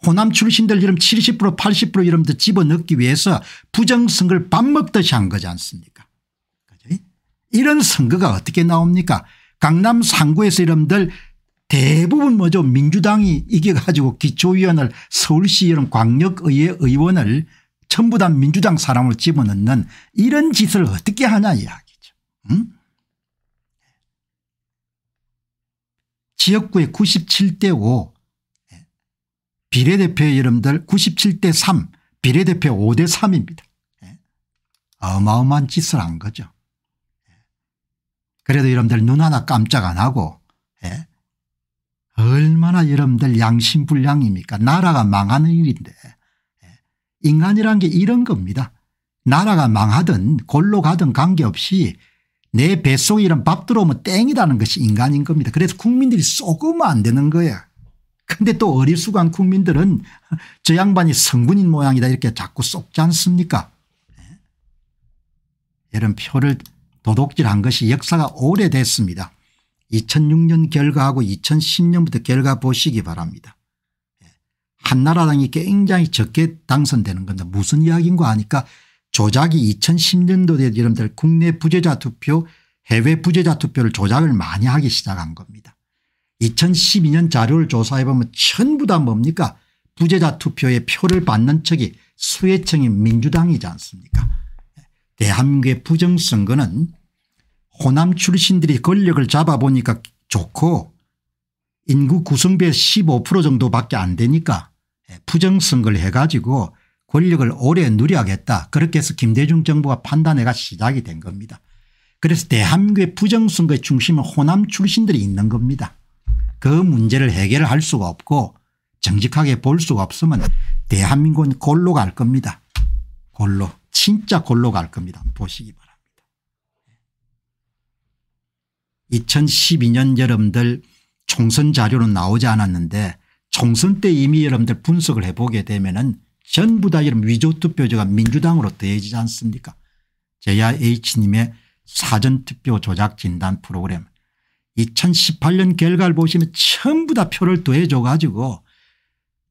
호남 출신들 여러분 70% 80% 여러분들 집어넣기 위해서 부정선거를 밥 먹듯이 한 거지 않습니까? 그죠? 이런 선거가 어떻게 나옵니까? 강남 3구에서 여러분들 대부분 뭐죠? 민주당이 이겨가지고 기초위원을 서울시 이런 광역의회 의원을 전부 다 민주당 사람을 집어넣는 이런 짓을 어떻게 하냐 이야기죠. 응? 지역구에 97대 5 비례대표 여러분들 97대 3 비례대표 5대 3입니다. 어마어마한 짓을 한 거죠. 그래도 여러분들 눈 하나 깜짝 안 하고 얼마나 여러분들 양심불량입니까? 나라가 망하는 일인데 인간이란 게 이런 겁니다. 나라가 망하든 골로 가든 관계없이 내 뱃속에 이런 밥 들어오면 땡이라는 것이 인간인 겁니다. 그래서 국민들이 쏘으면 안 되는 거야. 근데 또 어리숙한 국민들은 저 양반이 성군인 모양이다 이렇게 자꾸 쏙지 않습니까? 이런 표를 도둑질한 것이 역사가 오래됐습니다. 2006년 결과하고 2010년부터 결과 보시기 바랍니다. 한나라당이 굉장히 적게 당선되는 건데 무슨 이야기인가 하니까 조작이 2010년도에 여러분들 국내 부재자 투표 해외 부재자 투표를 조작을 많이 하기 시작한 겁니다. 2012년 자료를 조사해 보면 전부 다 뭡니까? 부재자 투표에 표를 받는 척이 수혜청이 민주당이지 않습니까? 대한민국의 부정선거는 호남 출신들이 권력을 잡아보니까 좋고 인구 구성비의 15% 정도밖에 안 되니까 부정선거를 해가지고 권력을 오래 누려야겠다. 그렇게 해서 김대중 정부가 판단해가 시작이 된 겁니다. 그래서 대한민국의 부정선거의 중심은 호남 출신들이 있는 겁니다. 그 문제를 해결할 수가 없고 정직하게 볼 수가 없으면 대한민국은 골로 갈 겁니다. 골로. 진짜 골로 갈 겁니다. 보시기 바랍니다. 2012년 여러분들 총선 자료는 나오지 않았는데 총선 때 이미 여러분들 분석을 해보게 되면은 전부 다 이런 위조투표제가 민주당으로 더해지지 않습니까? JRH님의 사전투표 조작 진단 프로그램 2018년 결과를 보시면 전부 다 표를 더해줘 가지고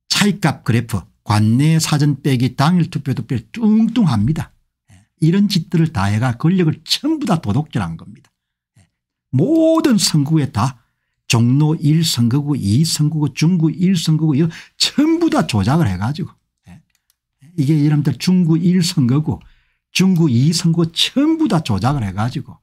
차이값 그래프 관내 사전 빼기 당일 투표 투표를 뚱뚱합니다. 이런 짓들을 다 해가 권력을 전부 다 도둑질한 겁니다. 모든 선거구에 다 종로 1선거구 2선거구 중구 1선거구 전부 다 조작을 해가지고 이게 여러분들 중구 1선거구 중구 2선거구 전부 다 조작을 해가지고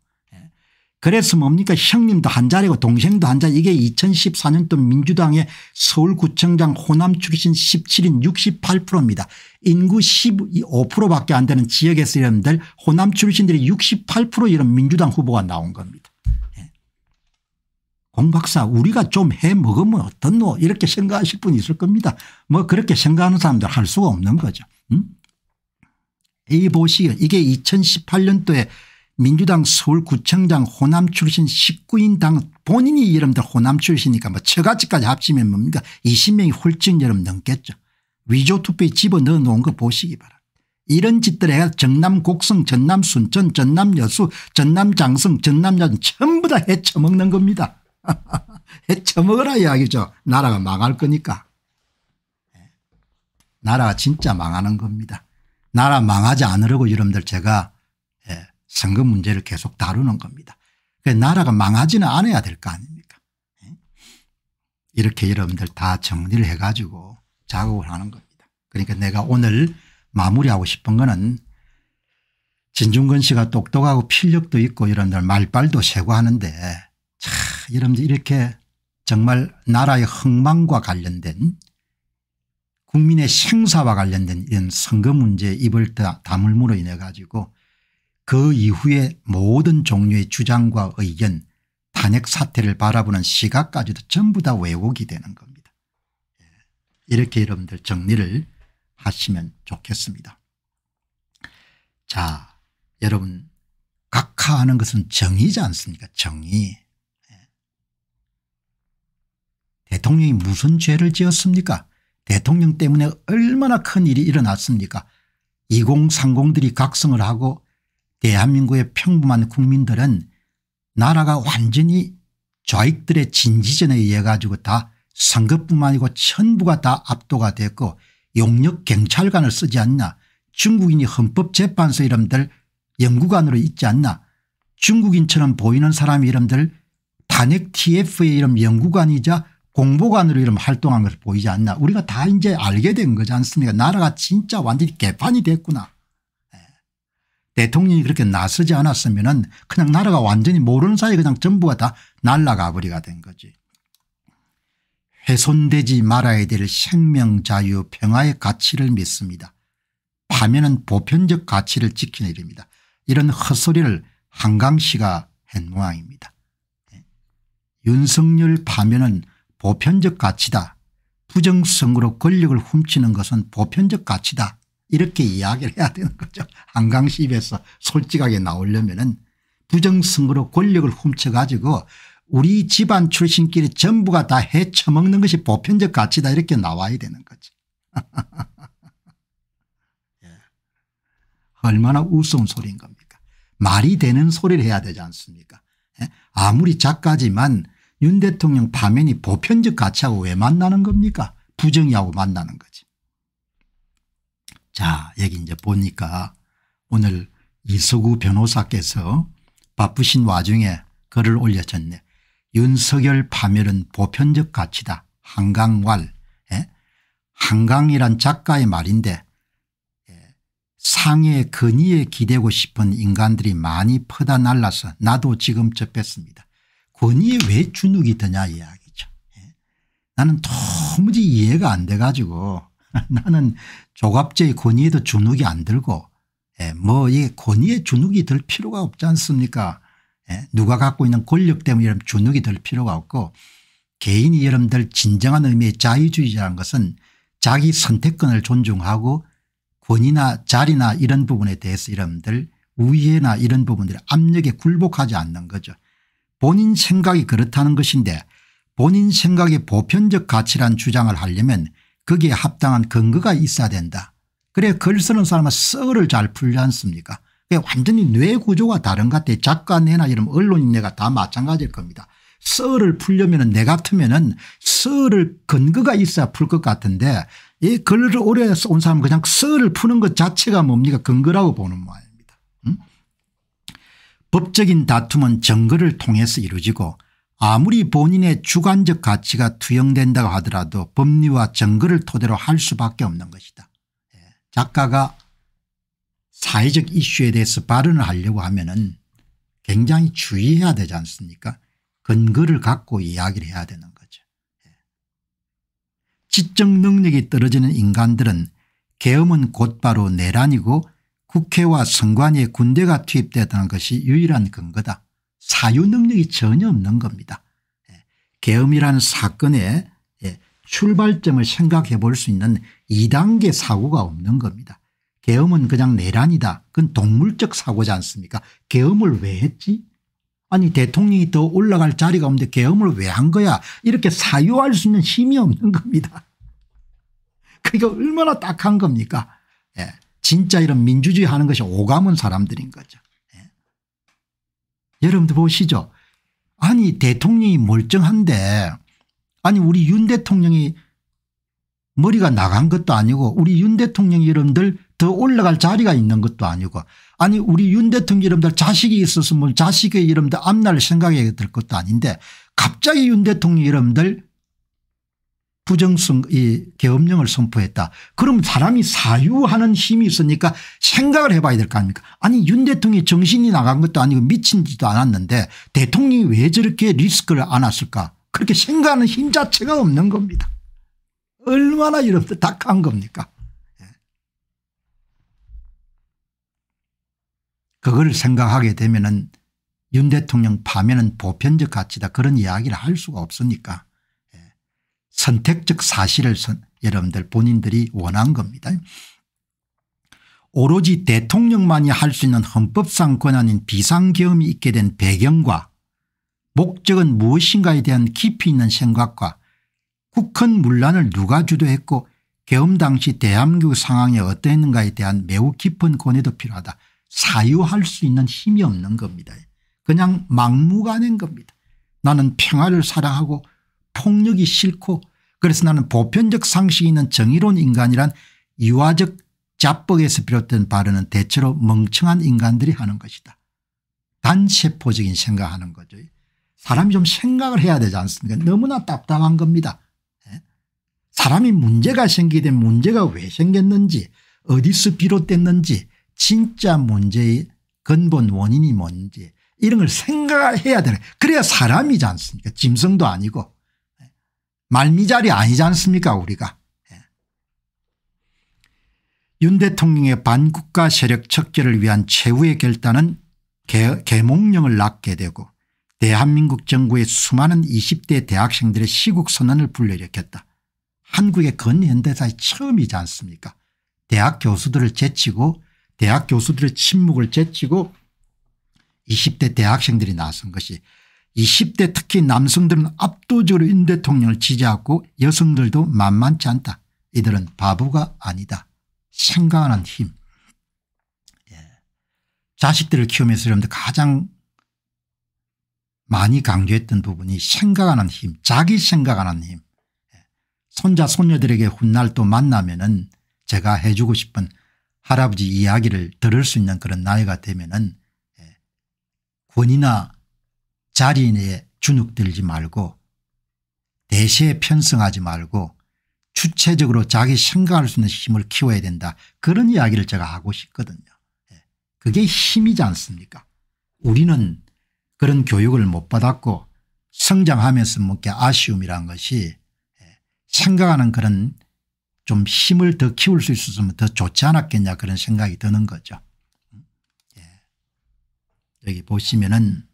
그래서 뭡니까 형님도 한 자리고 동생도 한 자리 이게 2014년도 민주당의 서울구청장 호남 출신 17인 68%입니다. 인구 15%밖에 안 되는 지역에서 여러분들 호남 출신들이 68% 이런 민주당 후보가 나온 겁니다. 공 박사 우리가 좀 해 먹으면 어떻노 이렇게 생각하실 분이 있을 겁니다. 뭐 그렇게 생각하는 사람들 할 수가 없는 거죠. 이 보시기에 이게 2018년도에 민주당 서울구청장 호남 출신 19인 당 본인이 여러분들 호남 출신이니까 뭐 처가지까지 합치면 뭡니까 20명이 훌쩍 여러분 넘겠죠. 위조투표에 집어넣어 놓은 거 보시기 바랍니다. 이런 짓들 해야 전남 곡성 전남 순천 전남 여수 전남 장성 전남 야전 전부 다 해쳐먹는 겁니다. 해쳐먹으라 이야기죠. 나라가 망할 거니까. 나라가 진짜 망하는 겁니다. 나라 망하지 않으려고 여러분들 제가 선거 문제를 계속 다루는 겁니다. 나라가 망하지는 않아야 될 거 아닙니까? 이렇게 여러분들 다 정리를 해가지고 작업을 하는 겁니다. 그러니까 내가 오늘 마무리하고 싶은 거는 진중권 씨가 똑똑하고 필력도 있고 여러분들 말빨도 세고 하는데 자, 여러분들 이렇게 정말 나라의 흥망과 관련된 국민의 생사와 관련된 이런 선거 문제에 입을 다물므로 인해 가지고 그 이후에 모든 종류의 주장과 의견 탄핵 사태를 바라보는 시각까지도 전부 다 왜곡이 되는 겁니다. 이렇게 여러분들 정리를 하시면 좋겠습니다. 자, 여러분 각하하는 것은 정의지 않습니까? 정의. 대통령이 무슨 죄를 지었습니까? 대통령 때문에 얼마나 큰 일이 일어났습니까? 2030들이 각성을 하고 대한민국의 평범한 국민들은 나라가 완전히 좌익들의 진지전에 의해 가지고 다 선거뿐만 아니고 전부가 다 압도가 됐고 용역 경찰관을 쓰지 않나. 중국인이 헌법재판소 이름들 연구관으로 있지 않나. 중국인처럼 보이는 사람이 이름들 탄핵 TF의 이름 연구관이자 공보관으로 이름 활동한 것을 보이지 않나. 우리가 다 이제 알게 된 거지 않습니까? 나라가 진짜 완전히 개판이 됐구나. 대통령이 그렇게 나서지 않았으면은 그냥 나라가 완전히 모르는 사이에 그냥 전부가 다 날아가 버리가 된 거지. 훼손되지 말아야 될 생명 자유 평화의 가치를 믿습니다. 파면은 보편적 가치를 지키는 일입니다. 이런 헛소리를 한강 씨가 한 모양입니다. 윤석열 파면은 보편적 가치다. 부정성으로 권력을 훔치는 것은 보편적 가치다. 이렇게 이야기를 해야 되는 거죠. 한강 씨 입에서 솔직하게 나오려면은 부정성으로 권력을 훔쳐가지고 우리 집안 출신끼리 전부가 다 해쳐먹는 것이 보편적 가치다 이렇게 나와야 되는 거죠. 얼마나 우스운 소리인 겁니까? 말이 되는 소리를 해야 되지 않습니까? 아무리 작가지만 윤 대통령 파면이 보편적 가치하고 왜 만나는 겁니까? 부정의하고 만나는 거지. 자, 여기 이제 보니까 오늘 이석우 변호사께서 바쁘신 와중에 글을 올려줬네. 윤석열 파면은 보편적 가치다. 한강왈. 한강이란 작가의 말인데 상해의 근위에 기대고 싶은 인간들이 많이 퍼다 날라서 나도 지금 접했습니다. 권위에 왜 주눅이 드냐 이야기죠. 나는 도무지 이해가 안 돼 가지고 나는 조갑제의 권위에도 주눅이 안 들고 뭐 이 권위에 주눅이 들 필요가 없지 않습니까? 누가 갖고 있는 권력 때문에 이런 주눅이 들 필요가 없고 개인이 여러분들 진정한 의미의 자유주의자라는 것은 자기 선택권을 존중하고 권위나 자리나 이런 부분에 대해서 여러분들 우위나 이런 부분들의 압력에 굴복하지 않는 거죠. 본인 생각이 그렇다는 것인데 본인 생각의 보편적 가치란 주장을 하려면 거기에 합당한 근거가 있어야 된다. 그래 글 쓰는 사람은 썰을 잘 풀지 않습니까? 완전히 뇌 구조가 다른 것 같아요. 작가 내나 이런 언론인 내가 다 마찬가지일 겁니다. 썰을 풀려면 내 같으면 썰을 근거가 있어야 풀 것 같은데 이 글을 오래 온 사람은 그냥 썰을 푸는 것 자체가 뭡니까? 근거라고 보는 모양입니다. 법적인 다툼은 증거를 통해서 이루어지고 아무리 본인의 주관적 가치가 투영된다고 하더라도 법리와 증거를 토대로 할 수밖에 없는 것이다. 작가가 사회적 이슈에 대해서 발언을 하려고 하면은 굉장히 주의해야 되지 않습니까? 근거를 갖고 이야기를 해야 되는 거죠. 지적 능력이 떨어지는 인간들은 계엄은 곧바로 내란이고 국회와 선관위에 군대가 투입되었다는 것이 유일한 근거다. 사유 능력이 전혀 없는 겁니다. 계엄이라는 사건의 출발점을 생각해 볼 수 있는 2단계 사고가 없는 겁니다. 계엄은 그냥 내란이다. 그건 동물적 사고지 않습니까? 계엄을 왜 했지? 아니 대통령이 더 올라갈 자리가 없는데 계엄을 왜 한 거야? 이렇게 사유할 수 있는 힘이 없는 겁니다. 그러니까 얼마나 딱한 겁니까? 진짜 이런 민주주의 하는 것이 오감은 사람들인 거죠. 여러분들 보시죠. 아니 대통령이 멀쩡한데 아니 우리 윤 대통령이 머리가 나간 것도 아니고 우리 윤 대통령이 여러분들 더 올라갈 자리가 있는 것도 아니고 아니 우리 윤 대통령 여러분들 자식이 있었으면 자식의 여러분들 앞날 생각해야 될 것도 아닌데 갑자기 윤 대통령 여러분들 이 계엄령을 선포했다. 그럼 사람이 사유하는 힘이 있으니까 생각을 해봐야 될 거 아닙니까? 아니 윤 대통령이 정신이 나간 것도 아니고 미친지도 않았는데 대통령이 왜 저렇게 리스크를 안았을까? 그렇게 생각하는 힘 자체가 없는 겁니다. 얼마나 여러분들 딱한 겁니까? 그걸 생각하게 되면은 윤 대통령 파면은 보편적 가치다 그런 이야기를 할 수가 없으니까 선택적 사실을 여러분들 본인들이 원한 겁니다. 오로지 대통령만이 할 수 있는 헌법상 권한인 비상계엄이 있게 된 배경과 목적은 무엇인가에 대한 깊이 있는 생각과 국헌 문란을 누가 주도했고 계엄 당시 대한민국 상황이 어떠했는가에 대한 매우 깊은 고뇌도 필요하다. 사유할 수 있는 힘이 없는 겁니다. 그냥 막무가내인 겁니다. 나는 평화를 사랑하고 폭력이 싫고 그래서 나는 보편적 상식이 있는 정의로운 인간이란 유아적 자뻑에서 비롯된 발언은 대체로 멍청한 인간들이 하는 것이다. 단세포적인 생각하는 거죠. 사람이 좀 생각을 해야 되지 않습니까? 너무나 답답한 겁니다. 사람이 문제가 생기게 되면 문제가 왜 생겼는지 어디서 비롯됐는지 진짜 문제의 근본 원인이 뭔지 이런 걸 생각을 해야 되는 그래야 사람이지 않습니까? 짐승도 아니고 말미잘이 아니지 않습니까 우리가. 윤 대통령의 반국가 세력 척결을 위한 최후의 결단은 계몽령을 낳게 되고 대한민국 정부의 수많은 20대 대학생들의 시국 선언을 불러일으켰다. 한국의 근현대사의 처음이지 않습니까? 대학 교수들을 제치고 대학 교수들의 침묵을 제치고 20대 대학생들이 나선 것이 20대 특히 남성들은 압도적으로 윤 대통령을 지지하고 여성들도 만만치 않다. 이들은 바보가 아니다. 생각하는 힘. 자식들을 키우면서 여러분들 가장 많이 강조했던 부분이 생각하는 힘, 자기 생각하는 힘. 손자 손녀들에게 훗날 또 만나면은 제가 해주고 싶은 할아버지 이야기를 들을 수 있는 그런 나이가 되면은 권위나 자리에 주눅들지 말고 대세에 편승하지 말고 주체적으로 자기 생각할 수 있는 힘을 키워야 된다. 그런 이야기를 제가 하고 싶거든요. 그게 힘이지 않습니까? 우리는 그런 교육을 못 받았고 성장하면서 뭔가 아쉬움이란 것이 생각하는 그런 좀 힘을 더 키울 수 있었으면 더 좋지 않았겠냐 그런 생각이 드는 거죠. 여기 보시면은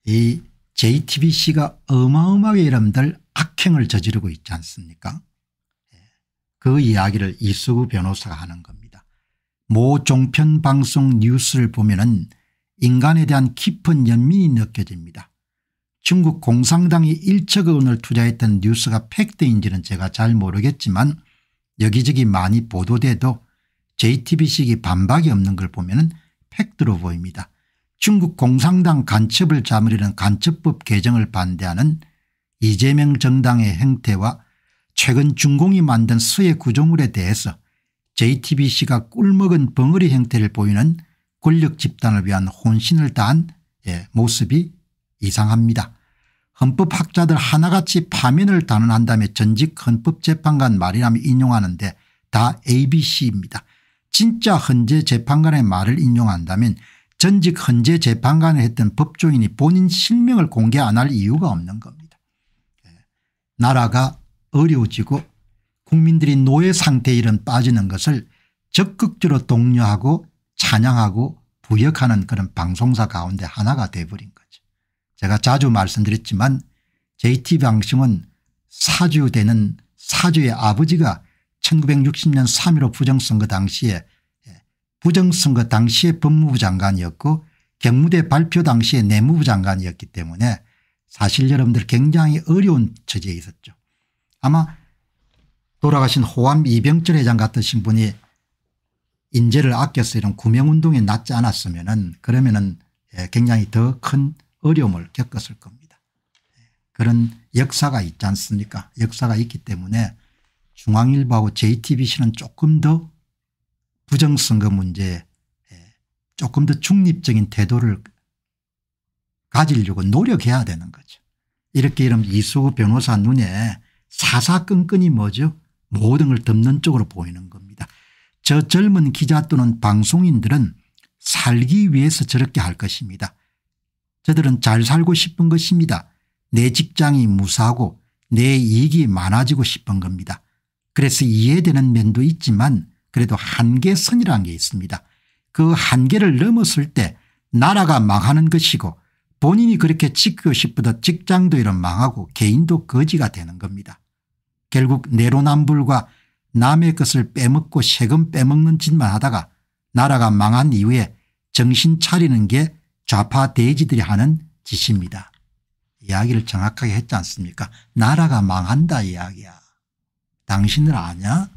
이 JTBC가 어마어마하게 여러분들 악행을 저지르고 있지 않습니까? 그 이야기를 이수구 변호사가 하는 겁니다. 모 종편 방송 뉴스를 보면은 인간에 대한 깊은 연민이 느껴집니다. 중국 공산당이 1척 원을 투자했던 뉴스가 팩트인지는 제가 잘 모르겠지만 여기저기 많이 보도돼도 JTBC가 반박이 없는 걸 보면은 팩트로 보입니다. 중국 공산당 간첩을 잡으려는 간첩법 개정을 반대하는 이재명 정당의 행태와 최근 중공이 만든 서해 구조물에 대해서 JTBC가 꿀먹은 벙어리 행태를 보이는 권력 집단을 위한 혼신을 다한 모습이 이상합니다. 헌법학자들 하나같이 파면을 단언한 다음에 전직 헌법재판관 말이라며 인용하는데 다 ABC입니다. 진짜 헌재 재판관의 말을 인용한다면 전직 헌재 재판관을 했던 법조인이 본인 실명을 공개 안 할 이유가 없는 겁니다. 나라가 어려워지고 국민들이 노예 상태에 이런 빠지는 것을 적극적으로 독려하고 찬양하고 부역하는 그런 방송사 가운데 하나가 돼버린 거죠. 제가 자주 말씀드렸지만 JT방송은 사주되는 사주의 아버지가 1960년 3.15 부정선거 당시에 법무부 장관이었고 경무대 발표 당시에 내무부 장관이었기 때문에 사실 여러분들 굉장히 어려운 처지에 있었죠. 아마 돌아가신 호암 이병철 회장 같으신 분이 인재를 아껴서 이런 구명운동에 낫지 않았으면은 그러면은 굉장히 더 큰 어려움을 겪었을 겁니다. 그런 역사가 있지 않습니까? 역사가 있기 때문에 중앙일보하고 JTBC는 조금 더 부정선거 문제에 조금 더 중립적인 태도를 가지려고 노력해야 되는 거죠. 이렇게 이런 이수구 변호사 눈에 사사건건이 뭐죠? 모든 걸 덮는 쪽으로 보이는 겁니다. 저 젊은 기자 또는 방송인들은 살기 위해서 저렇게 할 것입니다. 저들은 잘 살고 싶은 것입니다. 내 직장이 무사하고 내 이익이 많아지고 싶은 겁니다. 그래서 이해되는 면도 있지만 그래도 한계선이라는 게 있습니다. 그 한계를 넘었을 때 나라가 망하는 것이고 본인이 그렇게 지키고 싶어도 직장도 이런 망하고 개인도 거지가 되는 겁니다. 결국 내로남불과 남의 것을 빼먹고 세금 빼먹는 짓만 하다가 나라가 망한 이후에 정신 차리는 게 좌파 돼지들이 하는 짓입니다. 이야기를 정확하게 했지 않습니까? 나라가 망한다 이야기야. 당신들 아냐?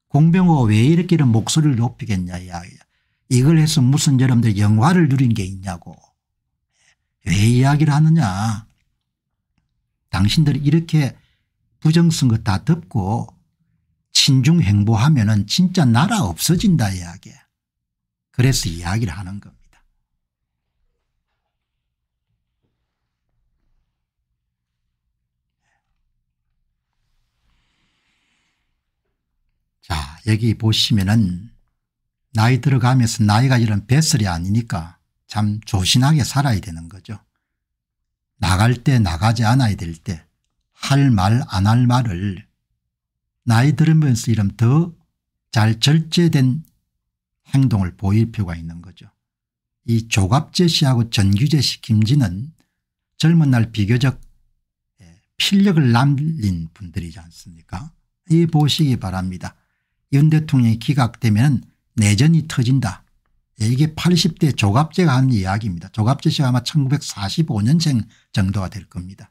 공병호가 왜 이렇게 이런 목소리를 높이겠냐 이야기야. 이걸 해서 무슨 여러분들 영화를 누린 게 있냐고. 왜 이야기를 하느냐. 당신들이 이렇게 부정선거 다 덮고 친중행보하면은 진짜 나라 없어진다 이야기야. 그래서 이야기를 하는 겁니다. 자, 여기 보시면은 나이 들어가면서 나이가 이런 뱃설이 아니니까 참 조신하게 살아야 되는 거죠. 나갈 때 나가지 않아야 될 때 할 말 안 할 말을 나이 들으면서 이런 더 잘 절제된 행동을 보일 필요가 있는 거죠. 이 조갑재 씨하고 전규재 씨 김진은 젊은 날 비교적 필력을 남긴 분들이지 않습니까? 이 보시기 바랍니다. 윤 대통령이 기각되면 내전이 터진다. 이게 80대 조갑재가 한 이야기입니다. 조갑재 씨가 아마 1945년생 정도가 될 겁니다.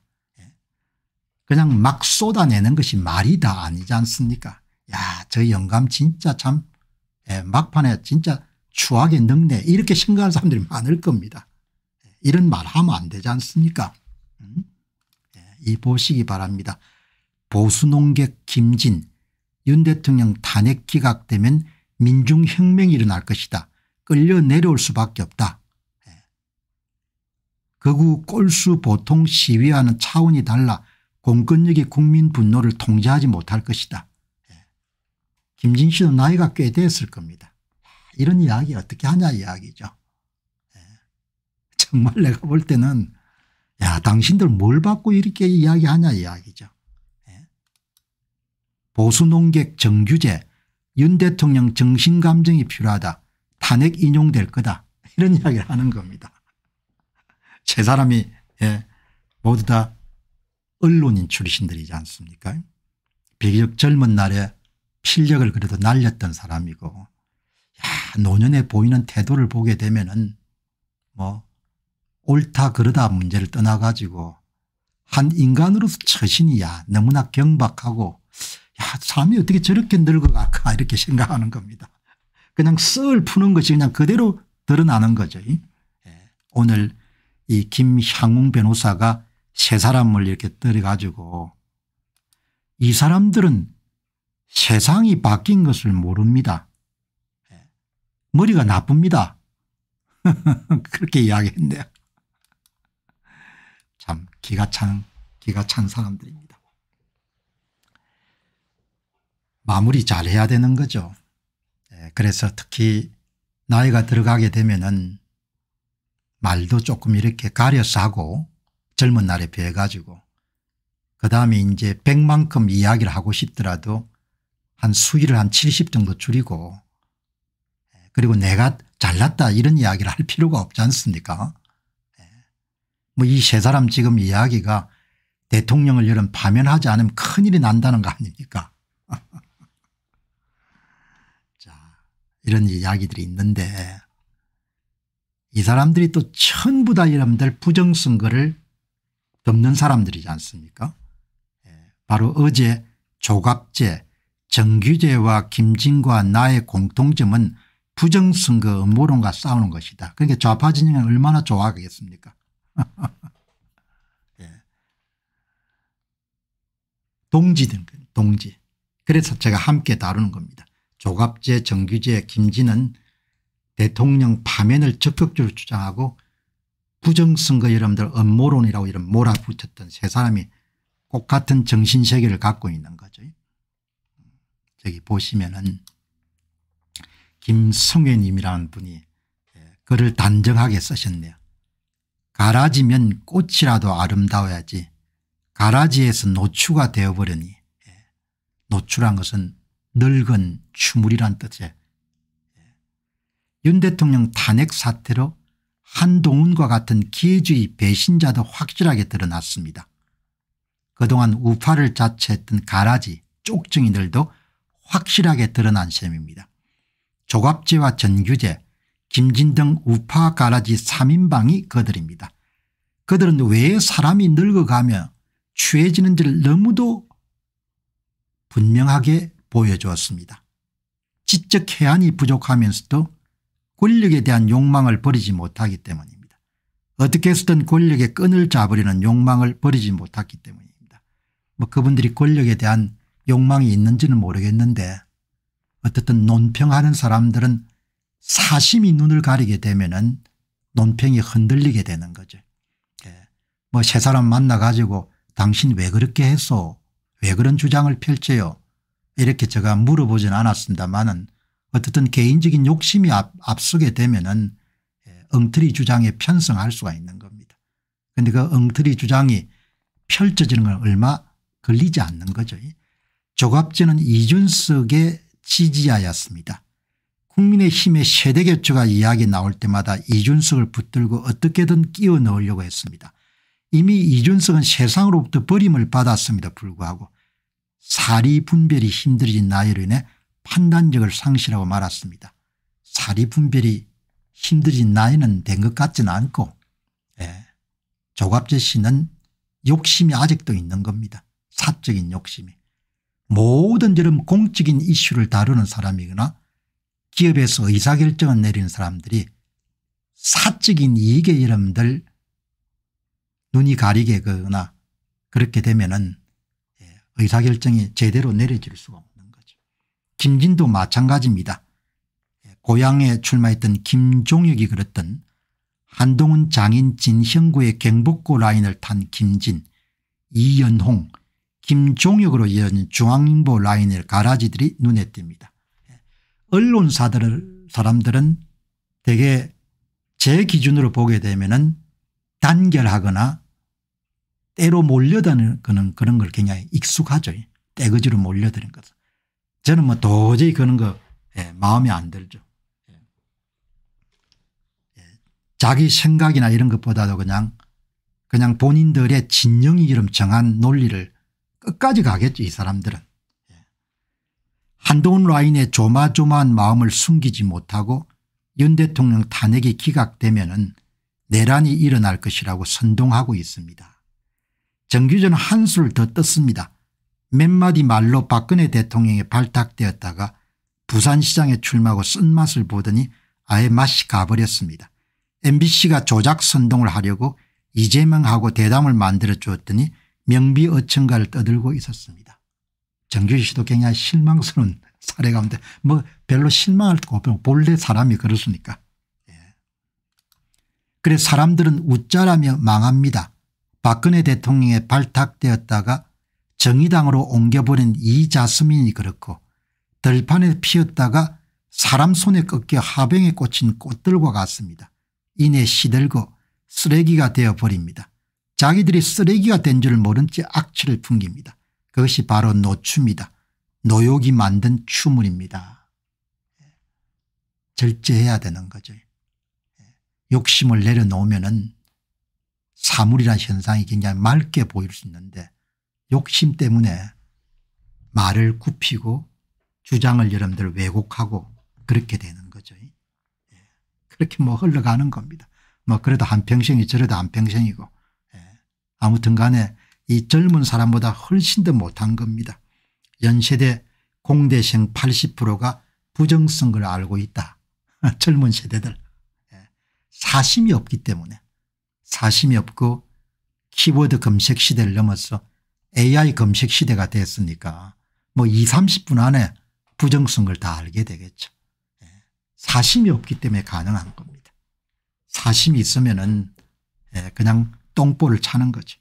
그냥 막 쏟아내는 것이 말이 다 아니지 않습니까? 야, 저 영감 진짜 참 막판에 진짜 추하게 늙네 이렇게 생각하는 사람들이 많을 겁니다. 이런 말 하면 안 되지 않습니까? 이 보시기 바랍니다. 보수농객 김진 윤 대통령 탄핵 기각되면 민중혁명이 일어날 것이다. 끌려 내려올 수밖에 없다. 극우 꼴수 보통 시위와는 차원이 달라 공권력이 국민 분노를 통제하지 못할 것이다. 김진 씨도 나이가 꽤 됐을 겁니다. 이런 이야기 어떻게 하냐 이야기죠. 정말 내가 볼 때는 야 당신들 뭘 받고 이렇게 이야기하냐 이야기죠. 보수농객 정규제 윤 대통령 정신감정이 필요하다. 탄핵 인용될 거다. 이런 이야기를 하는 겁니다. 세 사람이 모두 다 언론인 출신들이지 않습니까? 비교적 젊은 날에 필력을 그래도 날렸던 사람이고 야 노년에 보이는 태도를 보게 되면은 뭐 옳다 그러다 문제를 떠나가지고 한 인간으로서 처신이야 너무나 경박하고 야 사람이 어떻게 저렇게 늙어갈까 이렇게 생각하는 겁니다. 그냥 썰 푸는 것이 그냥 그대로 드러나는 거죠. 오늘 이 김향웅 변호사가 세 사람을 이렇게 들여가지고 이 사람들은 세상이 바뀐 것을 모릅니다. 머리가 나쁩니다. 그렇게 이야기했네요. 참 기가 찬 사람들입니다. 마무리 잘 해야 되는 거죠. 그래서 특히 나이가 들어가게 되면은 말도 조금 이렇게 가려서 하고 젊은 날에 비해 가지고 그다음에 이제 100만큼 이야기를 하고 싶더라도 한 수위를 한 70 정도 줄이고 그리고 내가 잘났다 이런 이야기를 할 필요가 없지 않습니까? 뭐 이 세 사람 지금 이야기가 대통령을 이런 파면하지 않으면 큰일이 난다는 거 아닙니까? 자, 이런 이야기들이 있는데 이 사람들이 또 전부 다 여러분들 부정선거를 덮는 사람들이지 않습니까? 바로 어제 조갑재 정규재와 김진과 나의 공통점은 부정선거 음모론과 싸우는 것이다. 그러니까 좌파 진영은 얼마나 좋아하겠습니까? 동지들 동지. 그래서 제가 함께 다루는 겁니다. 조갑재 정규재 김진은 대통령 파면을 적극적으로 주장하고 부정선거 여러분들 음모론이라고 이런 몰아붙였던 세 사람이 꼭 같은 정신세계를 갖고 있는 거죠. 저기 보시면은 김성회님이라는 분이 글을 단정하게 쓰셨네요. 가라지면 꽃이라도 아름다워야지 가라지에서 노추가 되어버리니, 노추란 것은 늙은 추물이란 뜻이에요. 윤 대통령 탄핵 사태로 한동훈과 같은 기회주의 배신자도 확실하게 드러났습니다. 그동안 우파를 자처했던 가라지 쪽증이들도 확실하게 드러난 셈입니다. 조갑제와 전규제 김진등 우파 가라지 3인방이 그들입니다. 그들은 왜 사람이 늙어가며 취해지는지를 너무도 분명하게 보여주었습니다. 지적 해안이 부족하면서도 권력에 대한 욕망을 버리지 못하기 때문입니다. 어떻게 해서든 권력의 끈을 잡으려는 욕망을 버리지 못했기 때문입니다. 뭐 그분들이 권력에 대한 욕망이 있는지는 모르겠는데 어쨌든 논평하는 사람들은 사심이 눈을 가리게 되면은 논평이 흔들리게 되는 거죠. 뭐 세 사람 만나 가지고 당신 왜 그렇게 했어? 왜 그런 주장을 펼쳐요? 이렇게 제가 물어보진 않았습니다만은 어쨌든 개인적인 욕심이 앞서게 되면은 엉터리 주장에 편성할 수가 있는 겁니다. 그런데 그 엉터리 주장이 펼쳐지는 건 얼마 걸리지 않는 거죠. 조갑제는 이준석의 지지자였습니다. 국민의힘의 세대교체가 이야기 나올 때마다 이준석을 붙들고 어떻게든 끼워 넣으려고 했습니다. 이미 이준석은 세상으로부터 버림을 받았음에도 불구하고 사리 분별이 힘들어진 나이로 인해 판단력을 상실하고 말았습니다. 사리 분별이 힘들어진 나이는 된 것 같지는 않고, 조갑제 씨는 욕심이 아직도 있는 겁니다. 사적인 욕심이. 모든 저런 공적인 이슈를 다루는 사람이거나 기업에서 의사결정을 내리는 사람들이 사적인 이익에 여러분들 눈이 가리게 거나 그렇게 되면은 의사결정이 제대로 내려질 수가 없는 거죠. 김진도 마찬가지입니다. 고향에 출마했던 김종혁이 그랬던 한동훈 장인 진형구의 경복고 라인을 탄 김진, 이연홍, 김종혁으로 이어진 중앙일보 라인의 가라지들이 눈에 띕니다. 사람들은 대개 제 기준으로 보게 되면은 단결하거나 때로 몰려드는 그런 걸 굉장히 익숙하죠. 떼거지로 몰려드는 것. 저는 뭐 도저히 그런 거 마음에 안 들죠. 자기 생각이나 이런 것보다도 그냥 본인들의 진영이처럼 정한 논리를 끝까지 가겠죠. 이 사람들은. 한동훈 라인의 조마조마한 마음을 숨기지 못하고 윤 대통령 탄핵이 기각되면은 내란이 일어날 것이라고 선동하고 있습니다. 정규전은 한술 더 떴습니다. 몇 마디 말로 박근혜 대통령이 발탁되었다가 부산시장에 출마하고 쓴맛을 보더니 아예 맛이 가버렸습니다. MBC가 조작 선동을 하려고 이재명하고 대담을 만들어 주었더니 명비어천가를 떠들고 있었습니다. 정규희 씨도 굉장히 실망스러운 사례 가운데 뭐 별로 실망할 거 없고 본래 사람이 그렇습니까. 그래서 사람들은 웃자라며 망합니다. 박근혜 대통령에 발탁되었다가 정의당으로 옮겨버린 이자스민이 그렇고 들판에 피었다가 사람 손에 꺾여 화병에 꽂힌 꽃들과 같습니다. 이내 시들고 쓰레기가 되어버립니다. 자기들이 쓰레기가 된 줄 모른 채 악취를 풍깁니다. 그것이 바로 노추입니다. 노욕이 만든 추물입니다. 절제해야 되는 거죠. 욕심을 내려놓으면은 사물이라는 현상이 굉장히 맑게 보일 수 있는데 욕심 때문에 말을 굽히고 주장을 여러분들 왜곡하고 그렇게 되는 거죠. 그렇게 뭐 흘러가는 겁니다. 뭐 그래도 한평생이 저래도 한평생이고 아무튼 간에 이 젊은 사람보다 훨씬 더 못한 겁니다. 연세대 공대생 80%가 부정성 걸 알고 있다. 젊은 세대들. 사심이 없기 때문에. 사심이 없고 키워드 검색 시대를 넘어서 AI 검색 시대가 됐으니까 뭐 20, 30분 안에 부정성 걸 다 알게 되겠죠. 사심이 없기 때문에 가능한 겁니다. 사심이 있으면은 그냥 똥볼을 차는 거죠.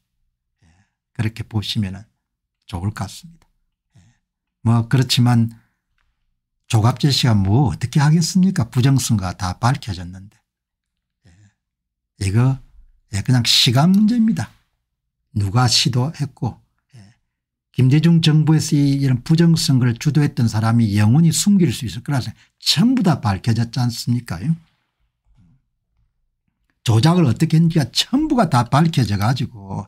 그렇게 보시면 좋을 것 같습니다. 뭐 그렇지만 조갑재 씨가 뭐 어떻게 하겠습니까? 부정선거가 다 밝혀졌는데. 이거 그냥 시간 문제입니다. 누가 시도했고 김대중 정부에서 이런 부정선거를 주도했던 사람이 영원히 숨길 수 있을 거라서 전부 다 밝혀졌지 않습니까? 조작을 어떻게 했는지가 전부가 다 밝혀져 가지고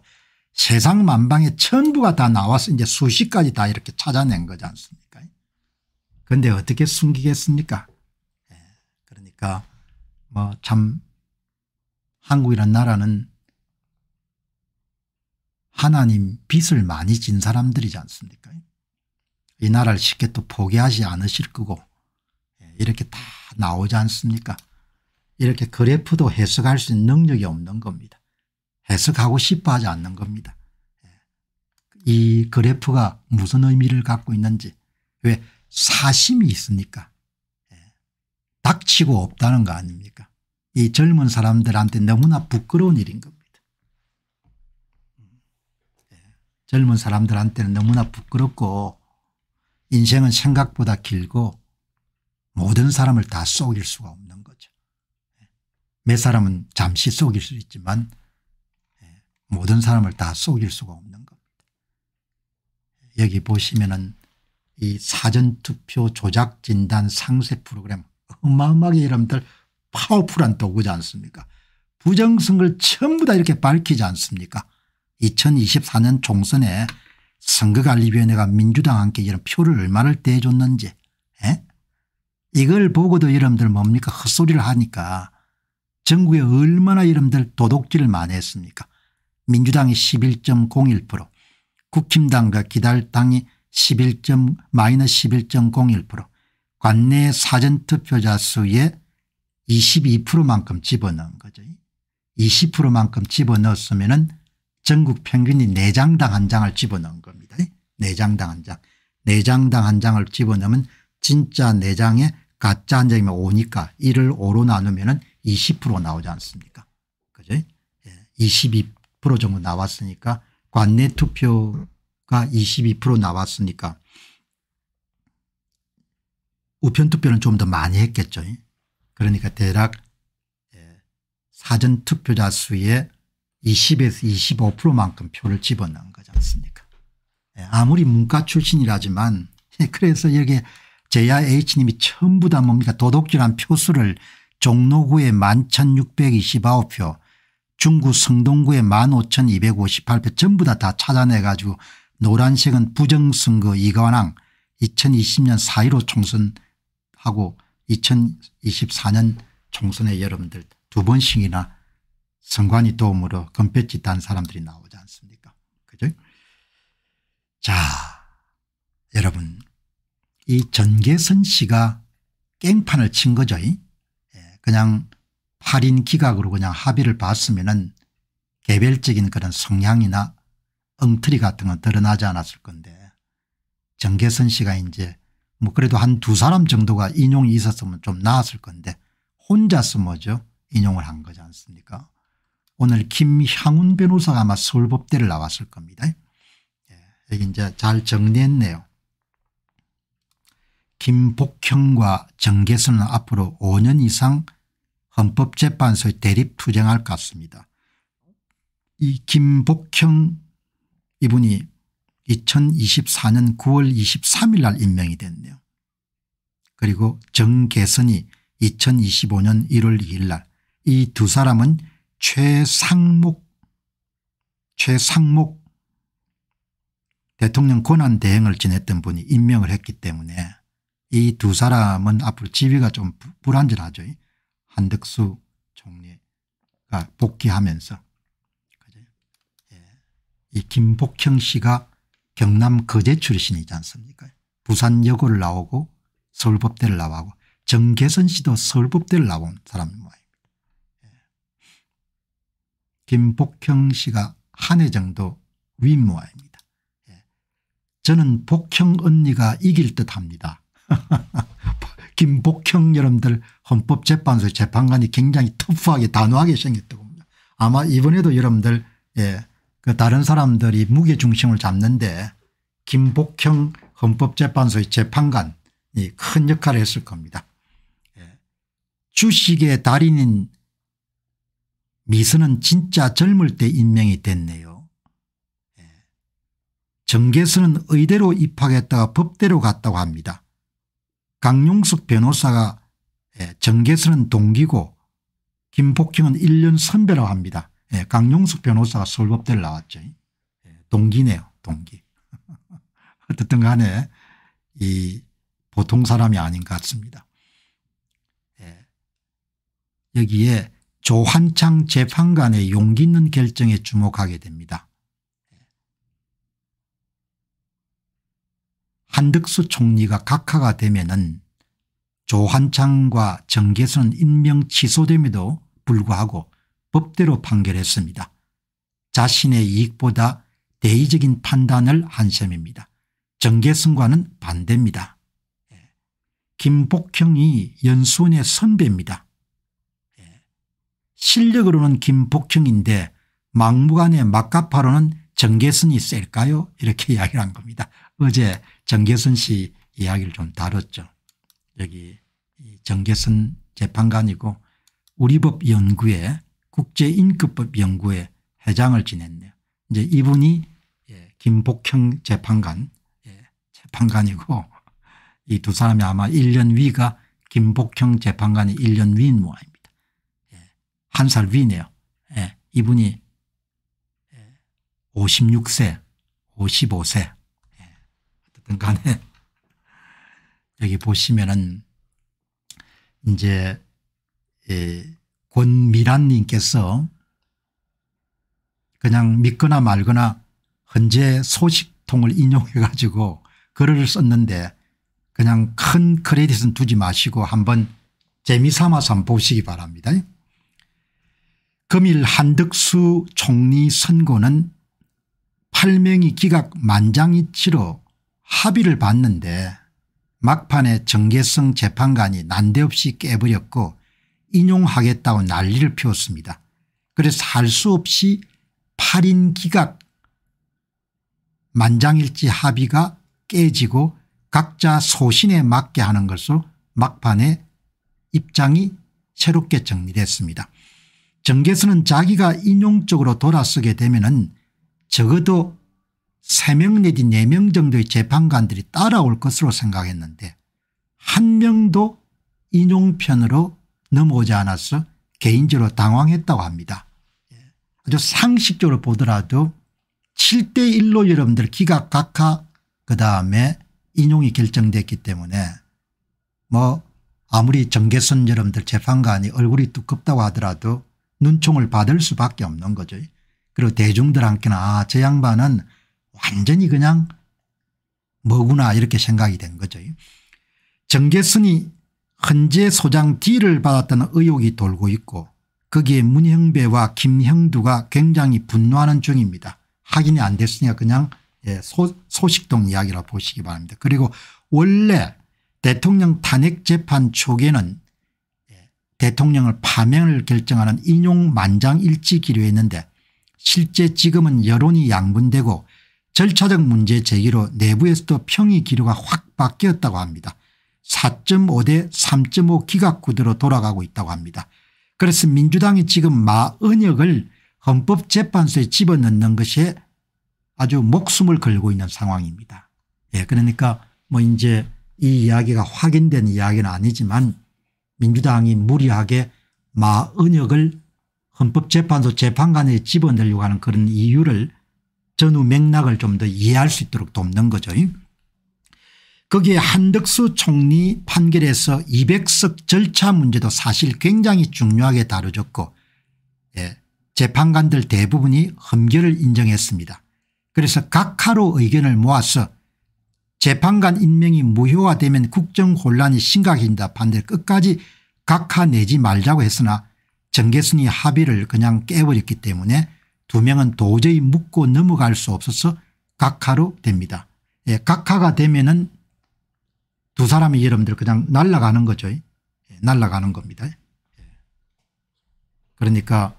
세상 만방에 전부가 다 나와서 이제 수식까지 다 이렇게 찾아낸 거지 않습니까? 그런데 어떻게 숨기겠습니까? 그러니까 뭐 참 한국이라는 나라는 하나님 빚을 많이 진 사람들이지 않습니까? 이 나라를 쉽게 또 포기하지 않으실 거고 이렇게 다 나오지 않습니까? 이렇게 그래프도 해석할 수 있는 능력이 없는 겁니다. 해석하고 싶어 하지 않는 겁니다. 이 그래프가 무슨 의미를 갖고 있는지 왜 사심이 있으니까 닥치고 없다는 거 아닙니까? 이 젊은 사람들한테 너무나 부끄러운 일인 겁니다. 젊은 사람들한테는 너무나 부끄럽고 인생은 생각보다 길고 모든 사람을 다 속일 수가 없는 거죠. 몇 사람은 잠시 속일 수 있지만 모든 사람을 다 속일 수가 없는 겁니다. 여기 보시면은 이 사전투표 조작진단 상세 프로그램 어마어마하게 여러분들 파워풀한 도구지 않습니까? 부정선거를 전부 다 이렇게 밝히지 않습니까? 2024년 총선에 선거관리위원회가 민주당과 함께 이런 표를 얼마를 떼줬는지 이걸 보고도 여러분들 뭡니까 헛소리를 하니까 전국에 얼마나 여러분들 도둑질을 많이 했습니까? 민주당이 11.01% 국힘당과 기달당이 -11.01% 관내 사전투표자 수의 22%만큼 집어넣은 거죠. 20%만큼 집어넣었으면은 전국 평균이 4장당 1장을 집어넣은 겁니다. 4장당 1장. 4장당 1장을 집어넣으면 진짜 4장에 가짜 1장이면 5니까 1을 5로 나누면 20% 나오지 않습니까? 그죠? 22% 정도 나왔으니까 관내 투표가 22% 나왔으니까 우편 투표는 좀 더 많이 했겠죠. 그러니까 대략 사전투표자 수의 20에서 25%만큼 표를 집어넣은 거지 않습니까? 아무리 문과 출신이라지만 그래서 여기에 제야 H님이 전부 다 뭡니까 도둑질한 표수를 종로구에 11,629표 중구 성동구에 15,258표 전부 다 찾아내 가지고 노란색은 부정선거 이관왕 2020년 4.15 총선하고 2024년 총선에 여러분들 2번씩이나 선관위 도움으로 금배지 딴 사람들이 나오지 않습니까? 그죠? 자, 여러분 이 전계선 씨가 깽판을 친 거죠. 그냥 8인 기각으로 그냥 합의를 봤으면은 개별적인 그런 성향이나 엉터리 같은 건 드러나지 않았을 건데 전계선 씨가 이제 뭐 그래도 한 2사람 정도가 인용이 있었으면 좀 나았을 건데 혼자서 뭐죠? 인용을 한 거지 않습니까? 오늘 김향훈 변호사가 아마 서울법대를 나왔을 겁니다. 여기 이제 잘 정리했네요. 김복형과 정계선은 앞으로 5년 이상 헌법재판소에 대립 투쟁할 것 같습니다. 이 김복형 이분이 2024년 9월 23일 날 임명이 됐네요. 그리고 정계선이 2025년 1월 2일 날 이 두 사람은 최상목 대통령 권한대행을 지냈던 분이 임명을 했기 때문에 이 두 사람은 앞으로 지위가 좀 불안전하죠. 한덕수 총리가 복귀하면서. 이 김복형 씨가 경남 거제 출신이지 않습니까? 부산여고를 나오고 서울법대를 나오고 정계선 씨도 서울법대를 나온 사람 모양입니다. 김복형 씨가 한 해 정도 윈 모양입니다. 저는 복형 언니가 이길 듯합니다. 김복형 여러분들 헌법재판소 재판관이 굉장히 터프하게 단호하게 생겼다고 합니다. 아마 이번에도 여러분들 그 다른 사람들이 무게중심을 잡는데 김복형 헌법재판소의 재판관이 큰 역할을 했을 겁니다. 주식의 달인인 미선은 진짜 젊을 때 임명이 됐네요. 정계선은 의대로 입학했다가 법대로 갔다고 합니다. 강용석 변호사가 정계선은 동기고 김복형은 1년 선배라고 합니다. 강용석 변호사가 서울법대를 나왔죠. 동기네요. 동기. 어쨌든 간에 이 보통 사람이 아닌 것 같습니다. 여기에 조환창 재판관의 용기 있는 결정에 주목하게 됩니다. 한덕수 총리가 각하가 되면은 조환창과 정계선은 임명 취소됨에도 불구하고 법대로 판결했습니다. 자신의 이익보다 대의적인 판단을 한 셈입니다. 정계선과는 반대입니다. 김복형이 연수원의 선배입니다. 실력으로는 김복형인데 막무가내 막가파로는 정계선이 셀까요? 이렇게 이야기를 한 겁니다. 어제 정계선 씨 이야기를 좀 다뤘죠. 여기 정계선 재판관이고 우리법 연구회 국제인권법 연구회 회장을 지냈네요. 이제 이분이 김복형 재판관 재판관이고 이 두 사람이 아마 1년 위가 김복형 재판관이 1년 위인 모양입니다. 한 살 위네요. 이분이 56세 55세 어쨌든 간에 여기 보시면은 이제 권미란 님께서 그냥 믿거나 말거나 헌재 소식통을 인용해 가지고 글을 썼는데 그냥 큰 크레딧은 두지 마시고 한번 재미삼아서 한번 보시기 바랍니다. 금일 한덕수 총리 선고는 8명이 기각 만장일치로 합의를 봤는데 막판에 정계성 재판관이 난데없이 깨버렸고 인용하겠다고 난리를 피웠습니다. 그래서 할 수 없이 8인 기각 만장일치 합의가 깨지고 각자 소신에 맞게 하는 것으로 막판에 입장이 새롭게 정리됐습니다. 정계선은 자기가 인용적으로 돌아서게 되면은 적어도 3명 내지 4명 정도의 재판관들이 따라올 것으로 생각했는데 한 명도 인용편으로 넘어오지 않아서 개인적으로 당황했다고 합니다. 아주 상식적으로 보더라도 7대1로 여러분들 기각 각하 그다음에 인용이 결정됐기 때문에 뭐 아무리 정계선 여러분들 재판관이 얼굴이 두껍다고 하더라도 눈총을 받을 수밖에 없는 거죠. 그리고 대중들한테는 아, 저 양반은 완전히 그냥 뭐구나 이렇게 생각이 된 거죠. 정계선이 헌재 소장 D를 받았다는 의혹이 돌고 있고 거기에 문형배와 김형두가 굉장히 분노하는 중입니다. 확인이 안 됐으니까 그냥 소식통 이야기라 보시기 바랍니다. 그리고 원래 대통령 탄핵 재판 초기에는 대통령을 파면을 결정하는 인용 만장일치 기류했는데 실제 지금은 여론이 양분되고 절차적 문제 제기로 내부에서도 평의 기류가 확 바뀌었다고 합니다. 4.5 대 3.5 기각 구도로 돌아가고 있다고 합니다. 그래서 민주당이 지금 마은혁을 헌법재판소에 집어넣는 것에 아주 목숨을 걸고 있는 상황입니다. 그러니까 뭐 이제 이 이야기가 확인된 이야기는 아니지만 민주당이 무리하게 마은혁을 헌법재판소 재판관에 집어넣으려고 하는 그런 이유를 전후 맥락을 좀 더 이해할 수 있도록 돕는 거죠. 거기에 한덕수 총리 판결에서 200석 절차 문제도 사실 굉장히 중요하게 다뤄졌고 재판관들 대부분이 흠결을 인정했습니다. 그래서 각하로 의견을 모아서 재판관 임명이 무효화되면 국정혼란이 심각해진다 판결 끝까지 각하 내지 말자고 했으나 정계선이 합의를 그냥 깨버렸기 때문에 두 명은 도저히 묻고 넘어갈 수 없어서 각하로 됩니다. 각하가 되면은 두 사람이 여러분들 그냥 날아가는 거죠. 날아가는 겁니다. 그러니까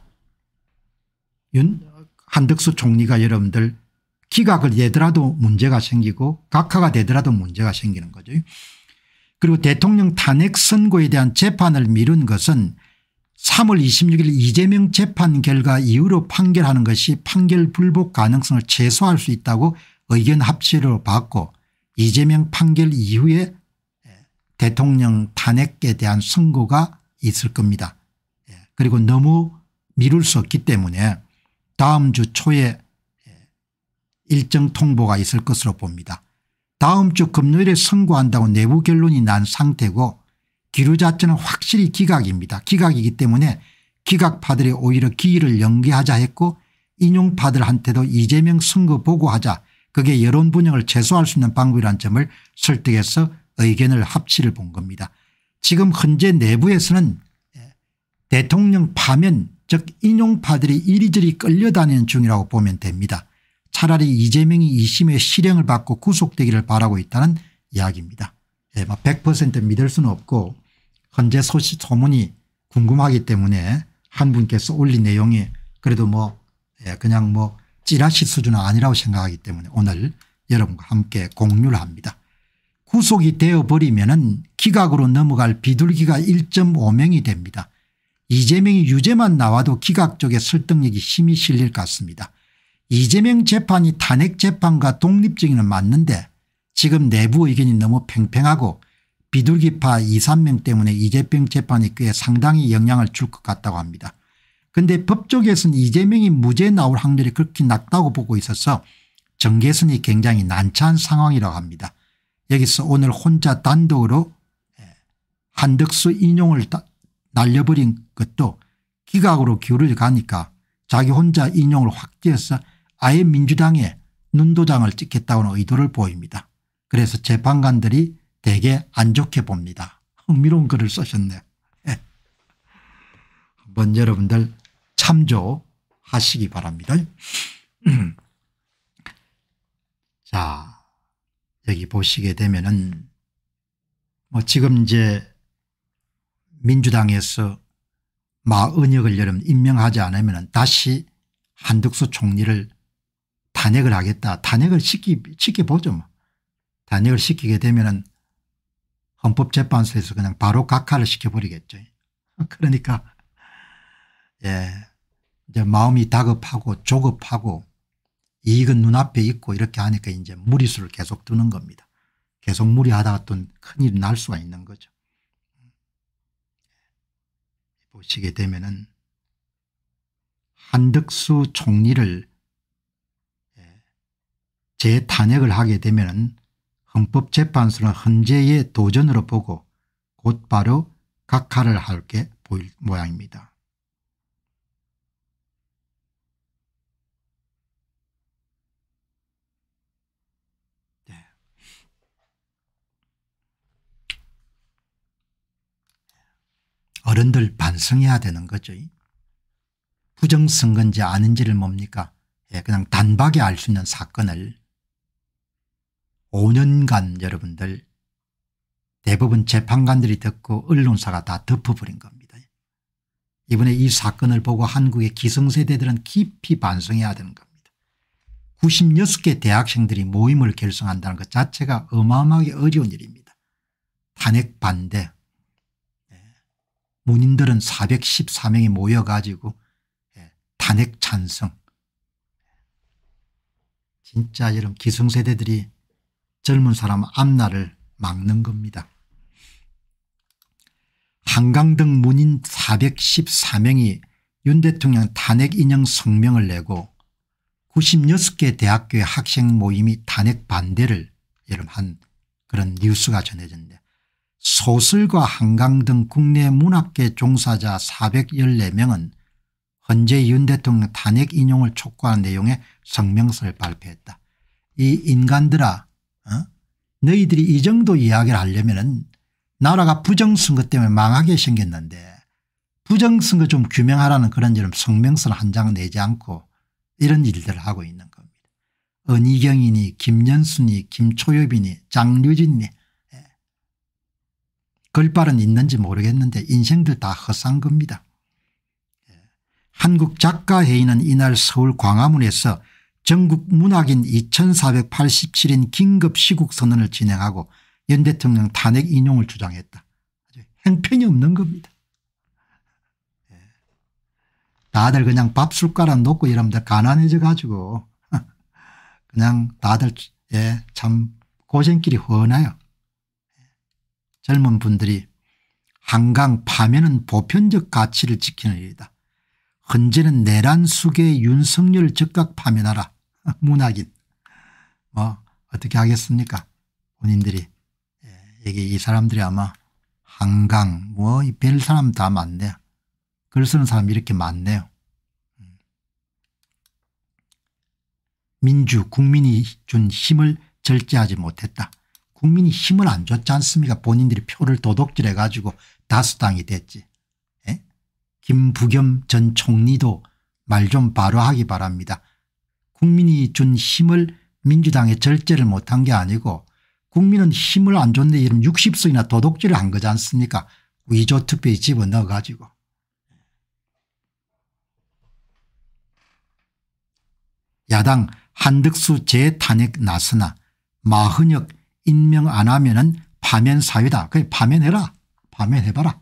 한덕수 총리가 여러분들 기각을 내더라도 문제가 생기고 각하가 되더라도 문제가 생기는 거죠. 그리고 대통령 탄핵 선고에 대한 재판을 미룬 것은 3월 26일 이재명 재판 결과 이후로 판결하는 것이 판결 불복 가능성을 최소화할 수 있다고 의견 합치로 봤고 이재명 판결 이후에 대통령 탄핵에 대한 선고가 있을 겁니다. 그리고 너무 미룰 수 없기 때문에 다음 주 초에 일정 통보가 있을 것으로 봅니다. 다음 주 금요일에 선고한다고 내부 결론이 난 상태고 기류 자체는 확실히 기각입니다. 기각이기 때문에 기각파들이 오히려 기일을 연기하자 했고 인용파들한테도 이재명 선거 보고하자 그게 여론 분열을 최소화할 수 있는 방법이라는 점을 설득해서 의견을 합치를 본 겁니다. 지금 현재 내부에서는 대통령 파면 즉 인용파들이 이리저리 끌려다니는 중이라고 보면 됩니다. 차라리 이재명이 2심의 실형을 받고 구속되기를 바라고 있다는 이야기입니다. 100% 믿을 수는 없고 현재 소문이 궁금하기 때문에 한 분께서 올린 내용이 그래도 그냥 찌라시 수준은 아니라고 생각하기 때문에 오늘 여러분과 함께 공유를 합니다. 구속이 되어버리면 기각으로 넘어갈 비둘기가 1.5명이 됩니다. 이재명이 유죄만 나와도 기각 쪽에 설득력이 힘이 실릴 것 같습니다. 이재명 재판이 탄핵 재판과 독립적인은 맞는데 지금 내부 의견이 너무 팽팽하고 비둘기파 2, 3명 때문에 이재명 재판이 꽤 상당히 영향을 줄 것 같다고 합니다. 그런데 법조계에서는 이재명이 무죄 나올 확률이 그렇게 낮다고 보고 있어서 정계선이 굉장히 난처한 상황이라고 합니다. 여기서 오늘 혼자 단독으로 한덕수 인용을 날려버린 것도 기각으로 기울여 가니까 자기 혼자 인용을 확 띄어서 아예 민주당에 눈도장을 찍겠다는 의도를 보입니다. 그래서 재판관들이 되게 안 좋게 봅니다. 흥미로운 글을 쓰셨네요. 한번 여러분들 참조하시기 바랍니다. 자, 여기 보시게 되면은 지금 이제 민주당에서 마은혁을 여러분 임명하지 않으면 다시 한덕수 총리를 탄핵을 하겠다. 탄핵을 시켜보죠. 탄핵을 시키게 되면은 헌법재판소에서 그냥 바로 각하를 시켜버리겠죠. 그러니까 이제 마음이 다급하고 조급하고 이익은 눈앞에 있고 이렇게 하니까 이제 무리수를 계속 두는 겁니다. 계속 무리하다가 또 큰일이 날 수가 있는 거죠. 보시게 되면은 한덕수 총리를 재탄핵을 하게 되면은 헌법재판소는 헌재의 도전으로 보고 곧바로 각하를 하게 보일 모양입니다. 네. 어른들 반성해야 되는 거죠. 부정선거인지 아닌지를 뭡니까? 그냥 단박에 알 수 있는 사건을 5년간 여러분들 대부분 재판관들이 듣고 언론사가 다 덮어버린 겁니다. 이번에 이 사건을 보고 한국의 기성세대들은 깊이 반성해야 되는 겁니다. 96개 대학생들이 모임을 결성한다는 것 자체가 어마어마하게 어려운 일입니다. 탄핵 반대. 문인들은 414명이 모여가지고 탄핵 찬성. 진짜 여러분 기성세대들이 젊은 사람 앞날을 막는 겁니다. 한강등 문인 414명이 윤 대통령 탄핵 인용 성명을 내고 96개 대학교의 학생 모임이 탄핵 반대를 여러분 한 그런 뉴스가 전해졌는데 소설과 한강 등 국내 문학계 종사자 414명은 현재 윤 대통령 탄핵 인용을 촉구하는 내용의 성명서를 발표했다. 이 인간들아 너희들이 이 정도 이야기를 하려면 나라가 부정선거 때문에 망하게 생겼는데 부정선거 좀 규명하라는 그런 성명서를 한 장 내지 않고 이런 일들을 하고 있는 겁니다. 은희경이니 김연순이 김초엽이니 장류진이 걸발은 있는지 모르겠는데 인생들 다 허상 겁니다. 한국작가회의는 이날 서울 광화문에서 전국 문학인 2487인 긴급시국선언을 진행하고 윤 대통령 탄핵 인용을 주장했다. 행편이 없는 겁니다. 다들 그냥 밥숟가락 놓고 이러면 가난해져 가지고 그냥 다들 참 고생길이 훤해요. 젊은 분들이 한강 파면은 보편적 가치를 지키는 일이다. 헌재는 내란 수계의 윤석열을 즉각 파면하라. 문학인 뭐 어떻게 하겠습니까? 본인들이 여기 이 사람들이 아마 한강 뭐 별 사람 다 많네요. 글 쓰는 사람이 이렇게 많네요. 민주 국민이 준 힘을 절제하지 못했다. 국민이 힘을 안 줬지 않습니까? 본인들이 표를 도둑질해 가지고 다수당이 됐지. 에? 김부겸 전 총리도 말 좀 바로 하기 바랍니다. 국민이 준 힘을 민주당에 절제를 못한 게 아니고 국민은 힘을 안 줬는데 이런 60석이나 도둑질을 한 거지 않습니까? 위조투표에 집어넣어 가지고. 야당 한덕수 재탄핵 나서나 마흔역 임명 안 하면은 파면 사유다. 그래 파면해라. 파면해봐라.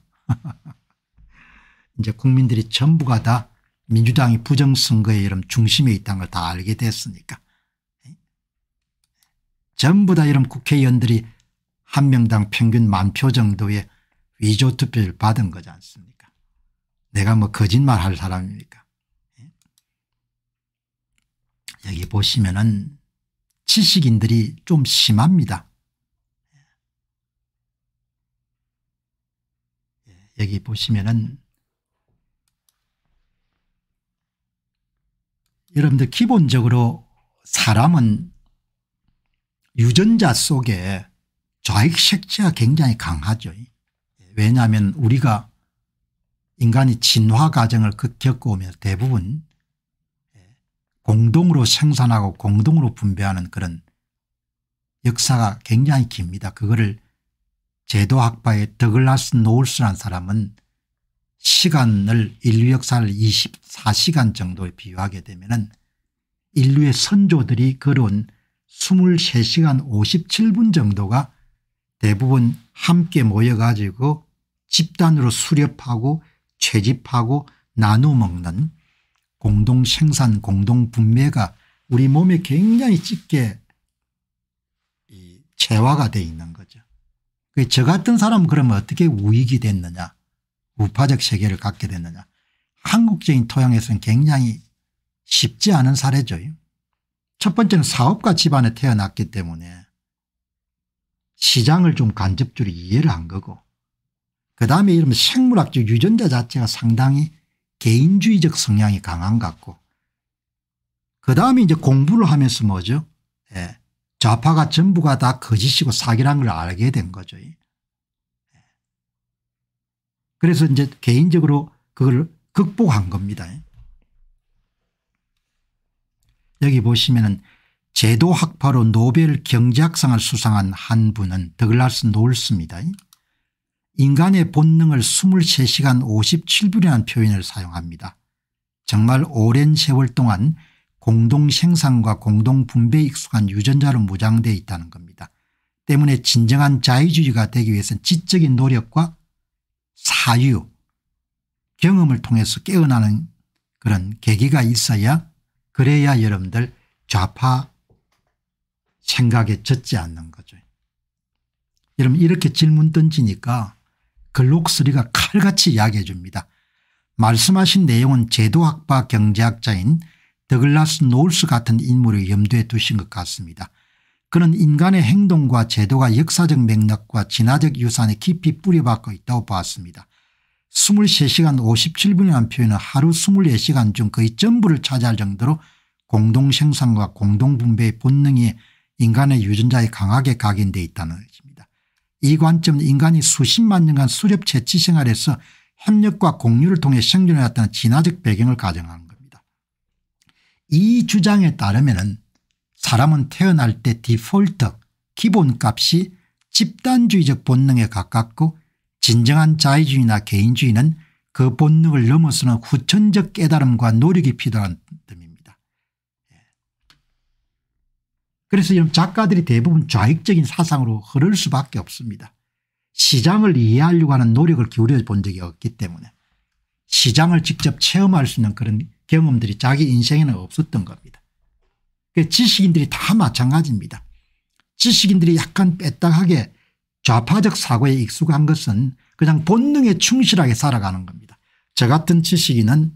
이제 국민들이 전부가 다 민주당이 부정선거의 이런 중심에 있다는 걸 다 알게 됐으니까. 전부 다 이런 국회의원들이 한 명당 평균 10,000표 정도의 위조투표를 받은 거지 않습니까? 내가 뭐 거짓말할 사람입니까? 여기 보시면은 지식인들이 좀 심합니다. 여기 보시면은 여러분들 기본적으로 사람은 유전자 속에 좌익 색채가 굉장히 강하죠. 왜냐하면 우리가 인간이 진화 과정을 겪어오면서 대부분 공동으로 생산하고 공동으로 분배하는 그런 역사가 굉장히 깁니다. 그거를 제도학파의 더글라스 노울스라는 사람은 시간을 인류 역사를 24시간 정도에 비유하게 되면은 인류의 선조들이 걸어온 23시간 57분 정도가 대부분 함께 모여 가지고 집단으로 수렵하고 채집하고 나누어 먹는 공동생산 공동분배가 우리 몸에 굉장히 짙게 체화가 되어 있는 거죠. 저 같은 사람은 그러면 어떻게 우익이 됐느냐, 우파적 세계를 갖게 됐느냐. 한국적인 토양에서는 굉장히 쉽지 않은 사례죠. 첫 번째는 사업가 집안에 태어났기 때문에 시장을 좀 간접적으로 이해를 한 거고, 그다음에 이러면 생물학적 유전자 자체가 상당히 개인주의적 성향이 강한 것 같고, 그다음에 이제 공부를 하면서 뭐죠? 좌파가 전부가 다 거짓이고 사기란 걸 알게 된 거죠. 그래서 이제 개인적으로 그걸 극복한 겁니다. 여기 보시면은 제도학파로 노벨 경제학상을 수상한 한 분은 더글라스 노울스입니다. 인간의 본능을 23시간 57분이라는 표현을 사용합니다. 정말 오랜 세월 동안 공동생산과 공동분배에 익숙한 유전자로 무장되어 있다는 겁니다. 때문에 진정한 자유주의가 되기 위해서는 지적인 노력과 사유, 경험을 통해서 깨어나는 그런 계기가 있어야, 그래야 여러분들 좌파 생각에 젖지 않는 거죠. 여러분 이렇게 질문 던지니까 글록스리가 칼같이 이야기해 줍니다. 말씀하신 내용은 제도학파 경제학자인 더글라스 노울스 같은 인물을 염두에 두신 것 같습니다. 그는 인간의 행동과 제도가 역사적 맥락과 진화적 유산에 깊이 뿌려박고 있다고 보았습니다. 23시간 57분이라는 표현은 하루 24시간 중 거의 전부를 차지할 정도로 공동생산과 공동분배의 본능이 인간의 유전자에 강하게 각인되어 있다는 것입니다. 이 관점은 인간이 수십만 년간 수렵 채취 생활에서 협력과 공유를 통해 생존해왔다는 진화적 배경을 가정한 겁니다. 이 주장에 따르면 사람은 태어날 때 디폴트 기본값이 집단주의적 본능에 가깝고 진정한 자유주의나 개인주의는 그 본능을 넘어서는 후천적 깨달음과 노력이 필요한 덤입니다. 그래서 이런 작가들이 대부분 좌익적인 사상으로 흐를 수밖에 없습니다. 시장을 이해하려고 하는 노력을 기울여 본 적이 없기 때문에 시장을 직접 체험할 수 있는 그런 경험들이 자기 인생에는 없었던 겁니다. 지식인들이 다 마찬가지입니다. 지식인들이 약간 빼딱하게 좌파적 사고에 익숙한 것은 그냥 본능에 충실하게 살아가는 겁니다. 저 같은 지식인은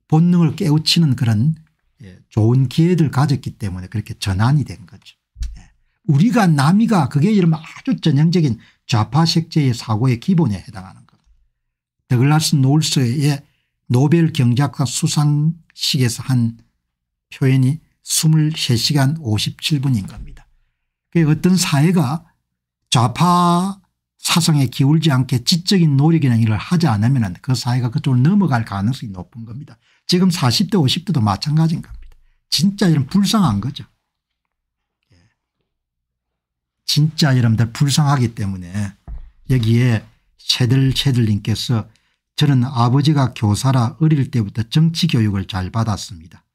본능을 깨우치는 그런 좋은 기회를 가졌기 때문에 그렇게 전환이 된 거죠. 우리가 남이가 그게 이러면 아주 전형적인 좌파 색채의 사고의 기본에 해당하는 겁니다. 더글라스 놀스의 노벨 경제학과 수상식에서 한 표현이 23시간 57분인 겁니다. 어떤 사회가 좌파 사상에 기울지 않게 지적인 노력이나 일을 하지 않으면 그 사회가 그쪽으로 넘어갈 가능성이 높은 겁니다. 지금 40대 50대도 마찬가지인 겁니다. 진짜 이런 불쌍한 거죠. 진짜 여러분들 불쌍하기 때문에 여기에 셰들님께서 저는 아버지가 교사라 어릴 때부터 정치 교육을 잘 받았습니다.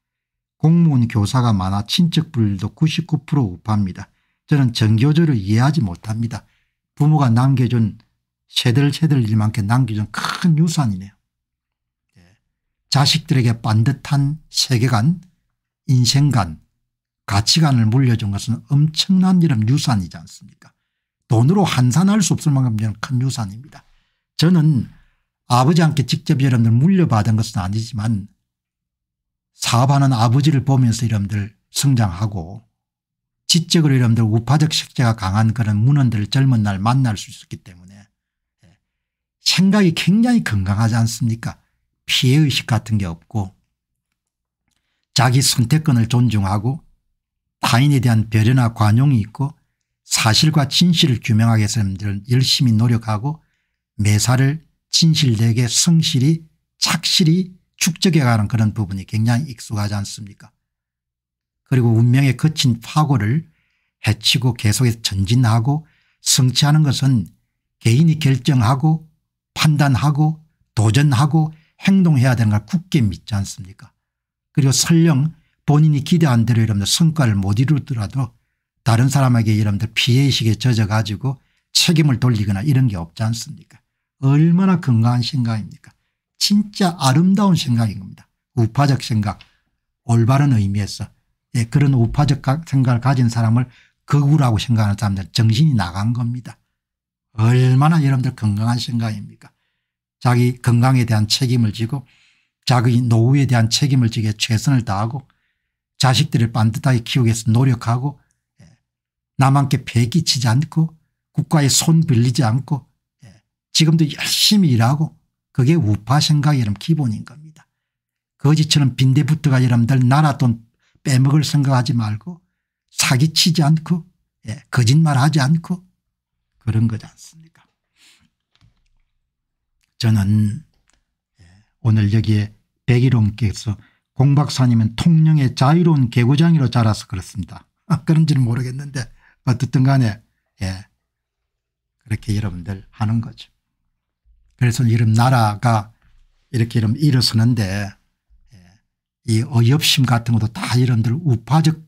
공무원 교사가 많아 친척 분들도 99% 우파입니다. 저는 정교조를 이해하지 못합니다. 부모가 남겨준 셰들님한테 남겨준 큰 유산이네요. 자식들에게 반듯한 세계관, 인생관, 가치관을 물려준 것은 엄청난 이런 유산이지 않습니까? 돈으로 환산할 수 없을 만큼 큰 유산입니다. 저는 아버지한테 직접 여러분들 물려받은 것은 아니지만 사업하는 아버지를 보면서 여러분들 성장하고 지적으로 여러분들 우파적 색채가 강한 그런 문헌들을 젊은 날 만날 수 있었기 때문에 생각이 굉장히 건강하지 않습니까? 피해의식 같은 게 없고 자기 선택권을 존중하고 타인에 대한 배려나 관용이 있고 사실과 진실을 규명하기 위해서 열심히 노력하고 매사를 진실되게 성실히 착실히 축적해가는 그런 부분이 굉장히 익숙하지 않습니까? 그리고 운명에 거친 파고를 헤치고 계속해서 전진하고 성취하는 것은 개인이 결정하고 판단하고 도전하고 행동해야 되는 걸 굳게 믿지 않습니까? 그리고 설령 본인이 기대한 대로 여러분들 성과를 못 이루더라도 다른 사람에게 여러분들 피해의식에 젖어 가지고 책임을 돌리거나 이런 게 없지 않습니까? 얼마나 건강한 생각입니까? 진짜 아름다운 생각인 겁니다. 우파적 생각, 올바른 의미에서 그런 우파적 생각을 가진 사람을 거구라고 생각하는 사람들은 정신이 나간 겁니다. 얼마나 여러분들 건강한 생각입니까? 자기 건강에 대한 책임을 지고 자기 노후에 대한 책임을 지게 최선을 다하고 자식들을 반듯하게 키우기 위해서 노력하고 남한테 폐 끼치지 않고 국가에 손 빌리지 않고 지금도 열심히 일하고 그게 우파 생각이 여러분 기본인 겁니다. 거지처럼 빈대부터가 여러분들 나라 돈 빼먹을 생각하지 말고 사기치지 않고 거짓말하지 않고 그런 거지 않습니까? 저는 오늘 여기에 백일홍께서 공 박사님은 통영의 자유로운 개구장이로 자라서 그렇습니다. 그런지는 모르겠는데 어떻든 간에 그렇게 여러분들 하는 거죠. 그래서 이런 나라가 이렇게 이러면 일어서는데 이 어이없심 같은 것도 다 여러분들 우파적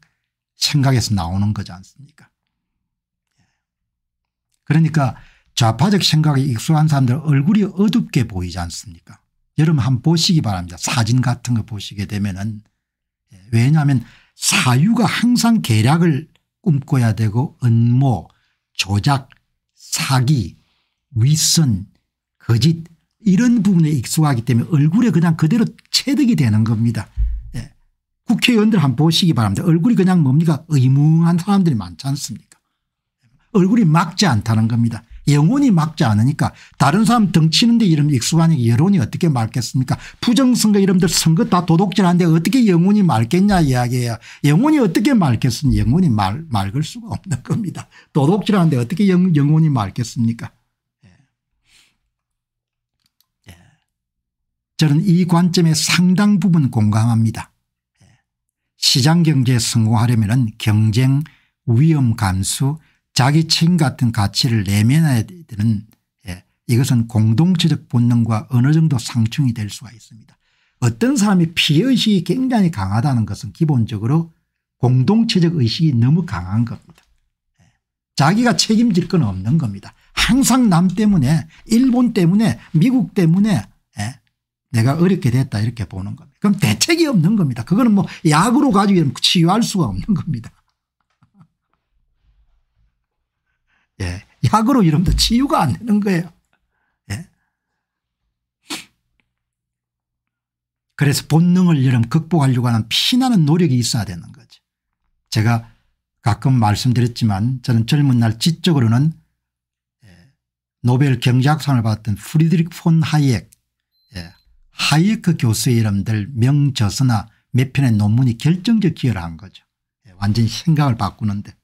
생각에서 나오는 거지 않습니까? 그러니까 좌파적 생각에 익숙한 사람들 얼굴이 어둡게 보이지 않습니까? 여러분 한번 보시기 바랍니다. 사진 같은 거 보시게 되면은 왜냐하면 사유가 항상 계략을 꿈꿔야 되고 음모, 조작, 사기, 윗선, 거짓 이런 부분에 익숙하기 때문에 얼굴에 그냥 그대로 체득이 되는 겁니다. 국회의원들 한번 보시기 바랍니다. 얼굴이 그냥 뭡니까? 의무한 사람들이 많지 않습니까? 얼굴이 막지 않다는 겁니다. 영혼이 막지 않으니까 다른 사람 덩치는데 이름 익숙하니까 여론이 어떻게 맑겠습니까? 부정선거 이름들 선거 다 도둑질하는데 어떻게 영혼이 맑겠냐 이야기예요. 영혼이 어떻게 맑겠습니까? 영혼이 맑을 수가 없는 겁니다. 도둑질하는데 어떻게 영혼이 맑겠습니까? 저는 이 관점에 상당 부분 공감합니다. 시장경제에 성공하려면 경쟁, 위험 감수, 자기 책임 같은 가치를 내면해야 되는 이것은 공동체적 본능과 어느 정도 상충이 될 수가 있습니다. 어떤 사람이 피해의식이 굉장히 강하다는 것은 기본적으로 공동체적 의식이 너무 강한 겁니다. 자기가 책임질 건 없는 겁니다. 항상 남 때문에 일본 때문에 미국 때문에 내가 어렵게 됐다 이렇게 보는 겁니다. 그럼 대책이 없는 겁니다. 그거는 뭐 약으로 가지고 치유할 수가 없는 겁니다. 예, 약으로 이러면 치유가 안 되는 거예요. 예. 그래서 본능을 이러면 극복하려고 하는 피나는 노력이 있어야 되는 거죠. 제가 가끔 말씀드렸지만 저는 젊은 날 지적으로는 노벨 경제학상을 받았던 프리드리히 폰 하이에크, 하이에크 교수의 이름들 명저서나 몇 편의 논문이 결정적 기여를 한 거죠. 완전히 생각을 바꾸는데.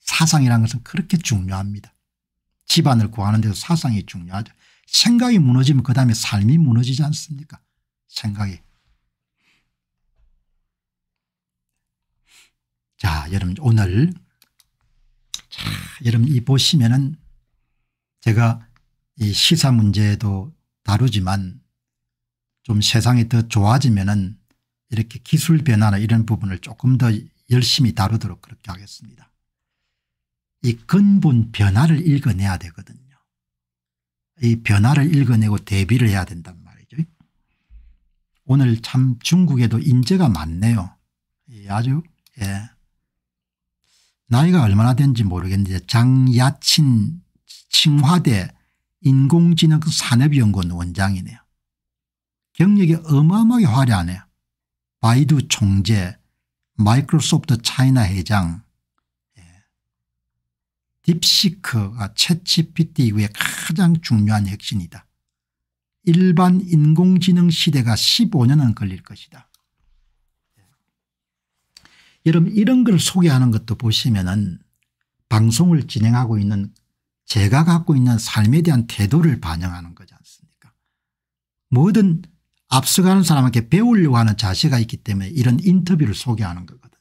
사상이라는 것은 그렇게 중요합니다. 집안을 구하는 데도 사상이 중요하죠. 생각이 무너지면 그다음에 삶이 무너지지 않습니까? 생각이. 자, 여러분 오늘 여러분 이 보시면은 제가 이 시사 문제도 다루지만 좀 세상이 더 좋아지면은 이렇게 기술 변화나 이런 부분을 조금 더 열심히 다루도록 그렇게 하겠습니다. 이 근본 변화를 읽어내야 되거든요. 이 변화를 읽어내고 대비를 해야 된단 말이죠. 오늘 참 중국에도 인재가 많네요. 아주 나이가 얼마나 된지 모르겠는데 장야친 칭화대 인공지능 산업연구원 원장이네요. 경력이 어마어마하게 화려하네요. 바이두 총재, 마이크로소프트 차이나 회장, 딥시크가 챗GPT 이후에 가장 중요한 혁신이다. 일반 인공지능 시대가 15년은 걸릴 것이다. 여러분 이런 걸 소개하는 것도 보시면은 방송을 진행하고 있는 제가 갖고 있는 삶에 대한 태도를 반영하는 거지 않습니까? 뭐든 앞서가는 사람에게 배우려고 하는 자세가 있기 때문에 이런 인터뷰를 소개하는 거거든요.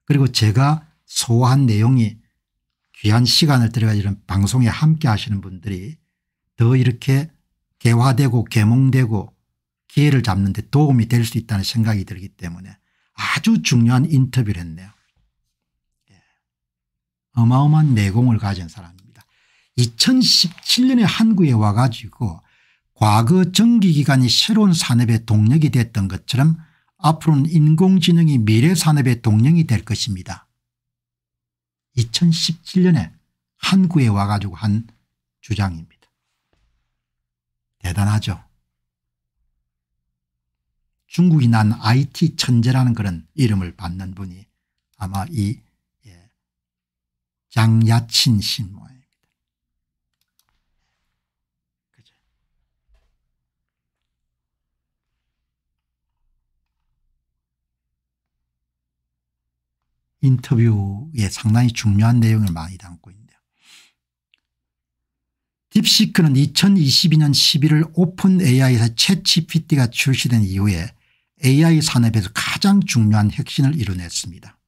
그리고 제가 소화한 내용이 귀한 시간을 들여가 이런 방송에 함께 하시는 분들이 더 이렇게 개화되고 계몽되고 기회를 잡는 데 도움이 될 수 있다는 생각이 들기 때문에 아주 중요한 인터뷰를 했네요. 어마어마한 내공을 가진 사람입니다. 2017년에 한국에 와가지고 과거 정기기관이 새로운 산업의 동력이 됐던 것처럼 앞으로는 인공지능이 미래 산업의 동력이 될 것입니다. 2017년에 한국에 와가지고 한 주장입니다. 대단하죠. 중국이 난 IT 천재라는 그런 이름을 받는 분이 아마 이 장야친 신 모양입니다. 그죠? 인터뷰에 상당히 중요한 내용을 많이 담고 있는데요. 딥시크는 2022년 11월 오픈 AI에서 챗GPT가 출시된 이후에 AI 산업에서 가장 중요한 혁신을 이뤄냈습니다.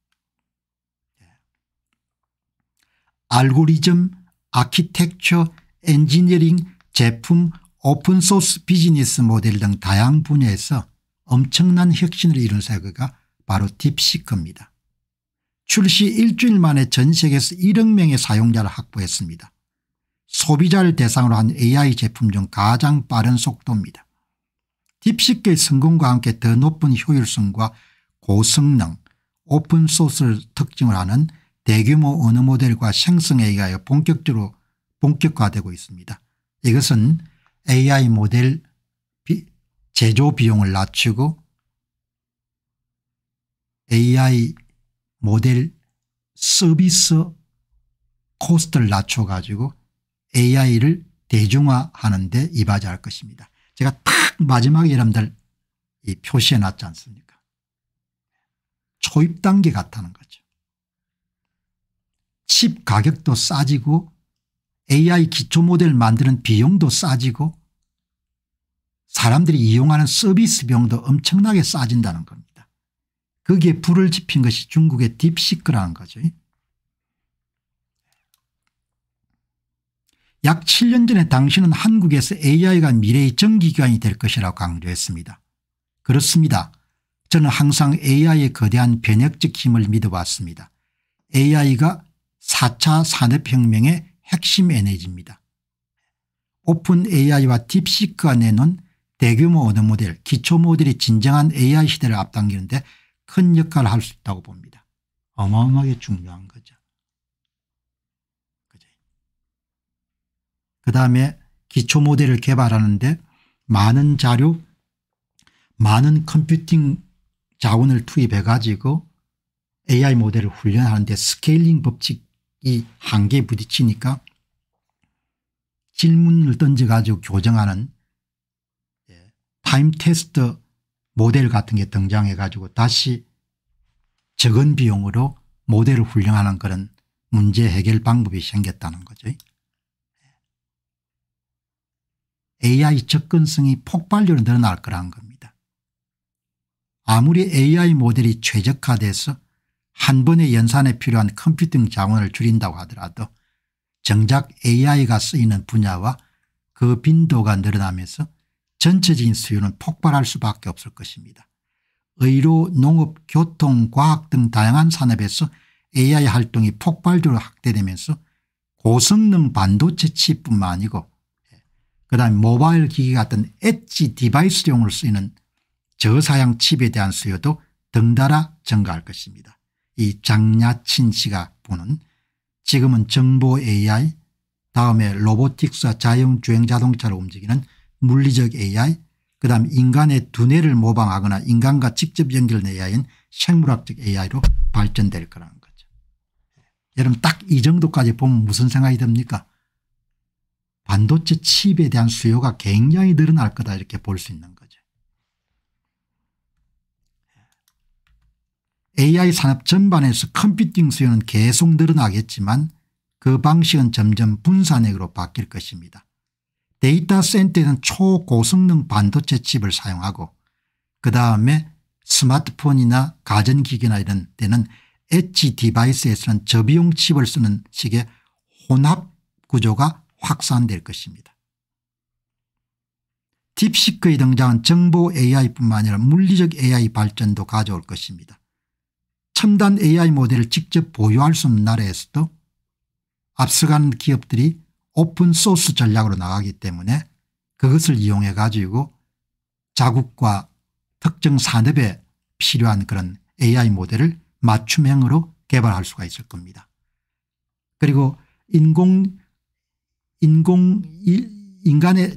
알고리즘, 아키텍처, 엔지니어링, 제품, 오픈소스 비즈니스 모델 등 다양한 분야에서 엄청난 혁신을 이룬 세계가 바로 딥시크입니다. 출시 일주일 만에 전 세계에서 1억 명의 사용자를 확보했습니다. 소비자를 대상으로 한 AI 제품 중 가장 빠른 속도입니다. 딥시크의 성공과 함께 더 높은 효율성과 고성능 오픈소스를 특징을 하는 대규모 언어 모델과 생성 AI가 본격화되고 있습니다. 이것은 AI 모델 제조 비용을 낮추고 AI 모델 서비스 코스트를 낮춰 가지고 AI를 대중화하는 데 이바지할 것입니다. 제가 딱 마지막에 여러분들 이 표시해 놨지 않습니까? 초입 단계 같다는 거죠. 칩 가격도 싸지고 AI 기초 모델 만드는 비용도 싸지고 사람들이 이용하는 서비스 비용도 엄청나게 싸진다는 겁니다. 거기에 불을 지핀 것이 중국의 딥시크라는 거죠. 약 7년 전에 당신은 한국에서 AI가 미래의 정기기관이 될 것이라고 강조했습니다. 그렇습니다. 저는 항상 AI의 거대한 변혁적 힘을 믿어왔습니다. AI가 4차 산업혁명의 핵심 에너지입니다. 오픈 AI와 딥시크가 내놓은 대규모 언어 모델, 기초 모델이 진정한 AI 시대를 앞당기는데 큰 역할을 할 수 있다고 봅니다. 어마어마하게 중요한 거죠. 그다음에 기초 모델을 개발하는데 많은 자료, 많은 컴퓨팅 자원을 투입해 가지고 AI 모델을 훈련하는데 스케일링 법칙이 한계에 부딪히니까 질문을 던져 가지고 교정하는 타임 테스트 모델 같은 게 등장해 가지고 다시 적은 비용으로 모델을 훈련하는 그런 문제 해결 방법이 생겼다는 거죠. AI 접근성이 폭발적으로 늘어날 거라는 겁니다. 아무리 AI 모델이 최적화돼서 한 번의 연산에 필요한 컴퓨팅 자원을 줄인다고 하더라도 정작 AI가 쓰이는 분야와 그 빈도가 늘어나면서 전체적인 수요는 폭발할 수밖에 없을 것입니다. 의료, 농업, 교통, 과학 등 다양한 산업에서 AI 활동이 폭발적으로 확대되면서 고성능 반도체 칩뿐만 아니고 그다음에 모바일 기기 같은 엣지 디바이스용으로 쓰이는 저사양 칩에 대한 수요도 덩달아 증가할 것입니다. 이 장야친 씨가 보는 지금은 정보 AI, 다음에 로보틱스와 자율주행 자동차를 움직이는 물리적 AI, 그다음에 인간의 두뇌를 모방하거나 인간과 직접 연결된 AI는 생물학적 AI로 발전될 거라는 거죠. 여러분 딱 이 정도까지 보면 무슨 생각이 듭니까? 반도체 칩에 대한 수요가 굉장히 늘어날 거다 이렇게 볼 수 있는 거죠. AI 산업 전반에서 컴퓨팅 수요는 계속 늘어나겠지만 그 방식은 점점 분산형으로 바뀔 것입니다. 데이터 센터에는 초고성능 반도체 칩을 사용하고 그다음에 스마트폰이나 가전기기나 이런 데는 엣지 디바이스에서는 저비용 칩을 쓰는 식의 혼합 구조가 확산될 것입니다. 딥시크의 등장은 정보 AI뿐만 아니라 물리적 AI 발전도 가져올 것입니다. 첨단 AI 모델을 직접 보유할 수 없는 나라에서도 앞서가는 기업들이 오픈소스 전략으로 나가기 때문에 그것을 이용해 가지고 자국과 특정 산업에 필요한 그런 AI 모델을 맞춤형으로 개발할 수가 있을 겁니다. 그리고 인간의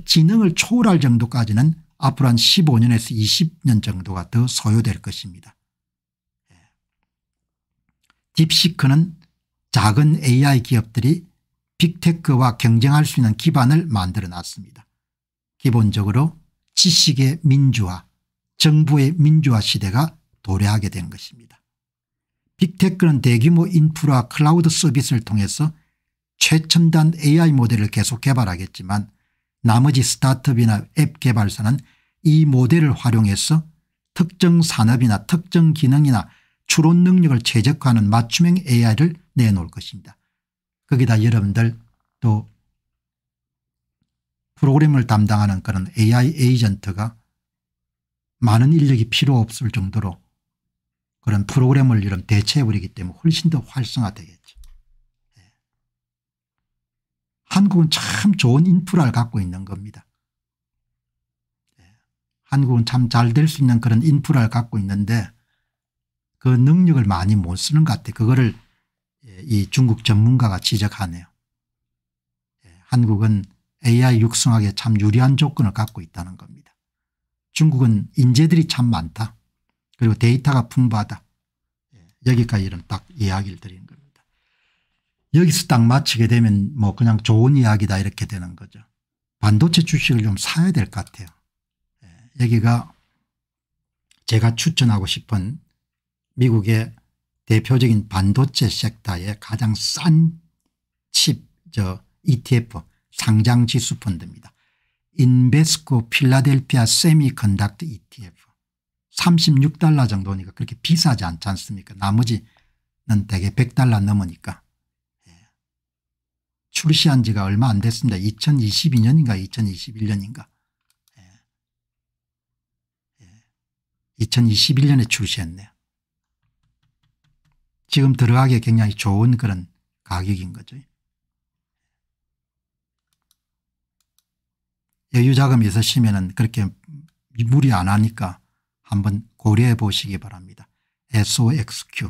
지능을 초월할 정도까지는 앞으로 한 15년에서 20년 정도가 더 소요될 것입니다. 딥시크는 작은 AI 기업들이 빅테크와 경쟁할 수 있는 기반을 만들어 놨습니다. 기본적으로 지식의 민주화, 정부의 민주화 시대가 도래하게 된 것입니다. 빅테크는 대규모 인프라 클라우드 서비스를 통해서 최첨단 AI 모델을 계속 개발하겠지만 나머지 스타트업이나 앱 개발사는 이 모델을 활용해서 특정 산업이나 특정 기능이나 추론 능력을 최적화하는 맞춤형 AI를 내놓을 것입니다. 거기다 여러분들 또 프로그램을 담당하는 그런 AI 에이전트가 많은 인력이 필요 없을 정도로 그런 프로그램을 이런 대체해버리기 때문에 훨씬 더 활성화되겠죠. 한국은 참 좋은 인프라를 갖고 있는 겁니다. 한국은 참 잘 될 수 있는 그런 인프라를 갖고 있는데 그 능력을 많이 못 쓰는 것 같아요. 그거를 이 중국 전문가가 지적하네요. 한국은 AI 육성하기에 참 유리한 조건을 갖고 있다는 겁니다. 중국은 인재들이 참 많다. 그리고 데이터가 풍부하다. 여기까지 이런 딱 이야기를 드리는 겁니다. 여기서 딱 마치게 되면 뭐 그냥 좋은 이야기다 이렇게 되는 거죠. 반도체 주식을 좀 사야 될 것 같아요. 여기가 제가 추천하고 싶은 미국의 대표적인 반도체 섹터의 가장 싼 칩 ETF 상장지수 펀드입니다. 인베스코 필라델피아 세미컨덕터 ETF. $36 정도니까 그렇게 비싸지 않지 않습니까? 나머지는 대개 $100 넘으니까. 예. 출시한 지가 얼마 안 됐습니다. 2022년인가 2021년인가. 예. 예. 2021년에 출시했네요. 지금 들어가기에 굉장히 좋은 그런 가격인 거죠. 여유자금이 있으시면 그렇게 무리 안 하니까 한번 고려해 보시기 바랍니다. SOXQ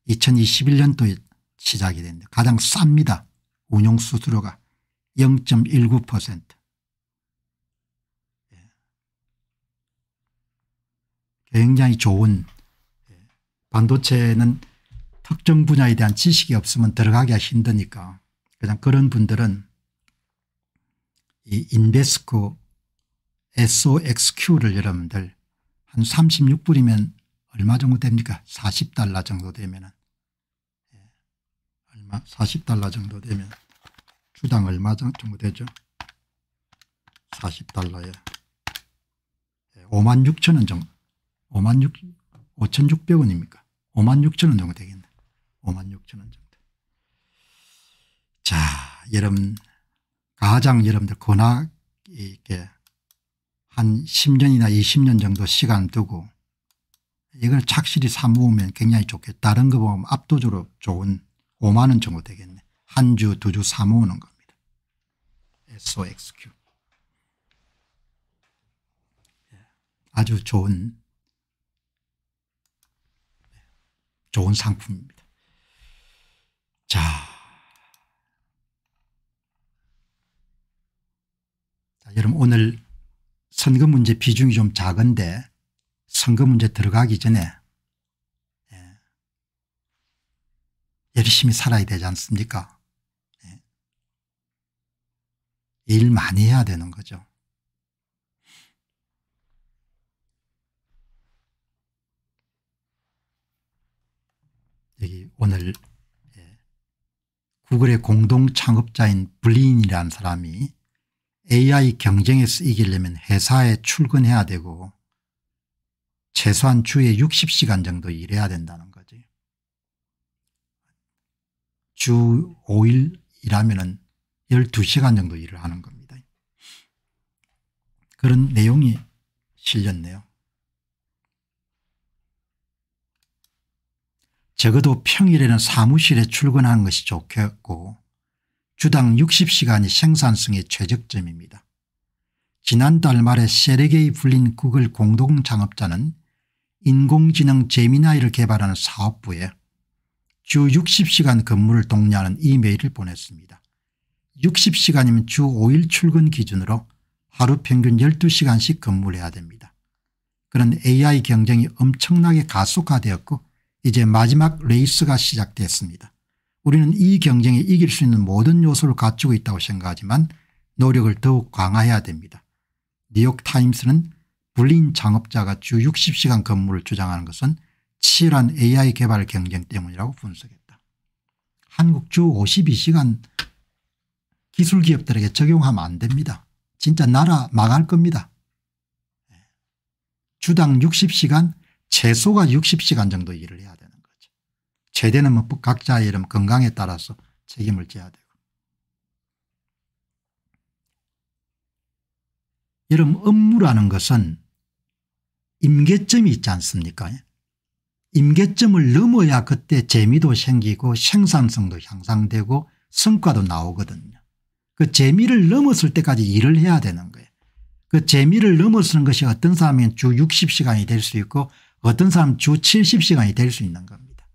2021년도에 시작이 됐는데 가장 쌉니다. 운용수수료가 0.19%. 굉장히 좋은, 반도체는 특정 분야에 대한 지식이 없으면 들어가기가 힘드니까 그냥 그런 분들은 이 인베스코 SOXQ를 여러분들 한 36불이면 얼마 정도 됩니까? $40 정도 되면 얼마 $40 정도 되면 주당 얼마 정도 되죠? $40에 56,000원 정도 5,600원입니까? 56,000원 정도 되겠네. 56,000원 정도. 자, 여러분 가장 여러분들 권하 있게 한 10년이나 20년 정도 시간 두고 이걸 착실히 사모으면 굉장히 좋겠다. 다른 거 보면 압도적으로 좋은 5만 원 정도 되겠네. 한 주, 두 주 사모으는 겁니다. SOXQ. 아주 좋은 상품입니다. 자, 여러분 오늘 선거 문제 비중이 좀 작은데 선거 문제 들어가기 전에 열심히 살아야 되지 않습니까? 일 많이 해야 되는 거죠. 여기 오늘 구글의 공동 창업자인 블린이라는 사람이 AI 경쟁에서 이기려면 회사에 출근해야 되고 최소한 주에 60시간 정도 일해야 된다는 거죠. 주 5일 일하면 12시간 정도 일을 하는 겁니다. 그런 내용이 실렸네요. 적어도 평일에는 사무실에 출근하는 것이 좋겠고 주당 60시간이 생산성의 최적점입니다. 지난달 말에 세르게이 블린 구글 공동 창업자는 인공지능 제미나이를 개발하는 사업부에 주 60시간 근무를 독려하는 이메일을 보냈습니다. 60시간이면 주 5일 출근 기준으로 하루 평균 12시간씩 근무를 해야 됩니다. 그런 AI 경쟁이 엄청나게 가속화되었고 이제 마지막 레이스가 시작됐습니다. 우리는 이 경쟁에 이길 수 있는 모든 요소를 갖추고 있다고 생각하지만 노력을 더욱 강화해야 됩니다. 뉴욕타임스는 블린 창업자가 주 60시간 근무를 주장하는 것은 치열한 AI 개발 경쟁 때문이라고 분석했다. 한국 주 52시간 기술 기업들에게 적용하면 안 됩니다. 진짜 나라 망할 겁니다. 주당 60시간 최소가 60시간 정도 일을 해야 되는 거죠. 최대는 뭐 각자의 이런 건강에 따라서 책임을 져야 되고. 여러분 업무라는 것은 임계점이 있지 않습니까? 임계점을 넘어야 그때 재미도 생기고 생산성도 향상되고 성과도 나오거든요. 그 재미를 넘었을 때까지 일을 해야 되는 거예요. 그 재미를 넘어서는 것이 어떤 사람은 주 60시간이 될 수 있고 어떤 사람은 주 70시간이 될 수 있는 겁니다.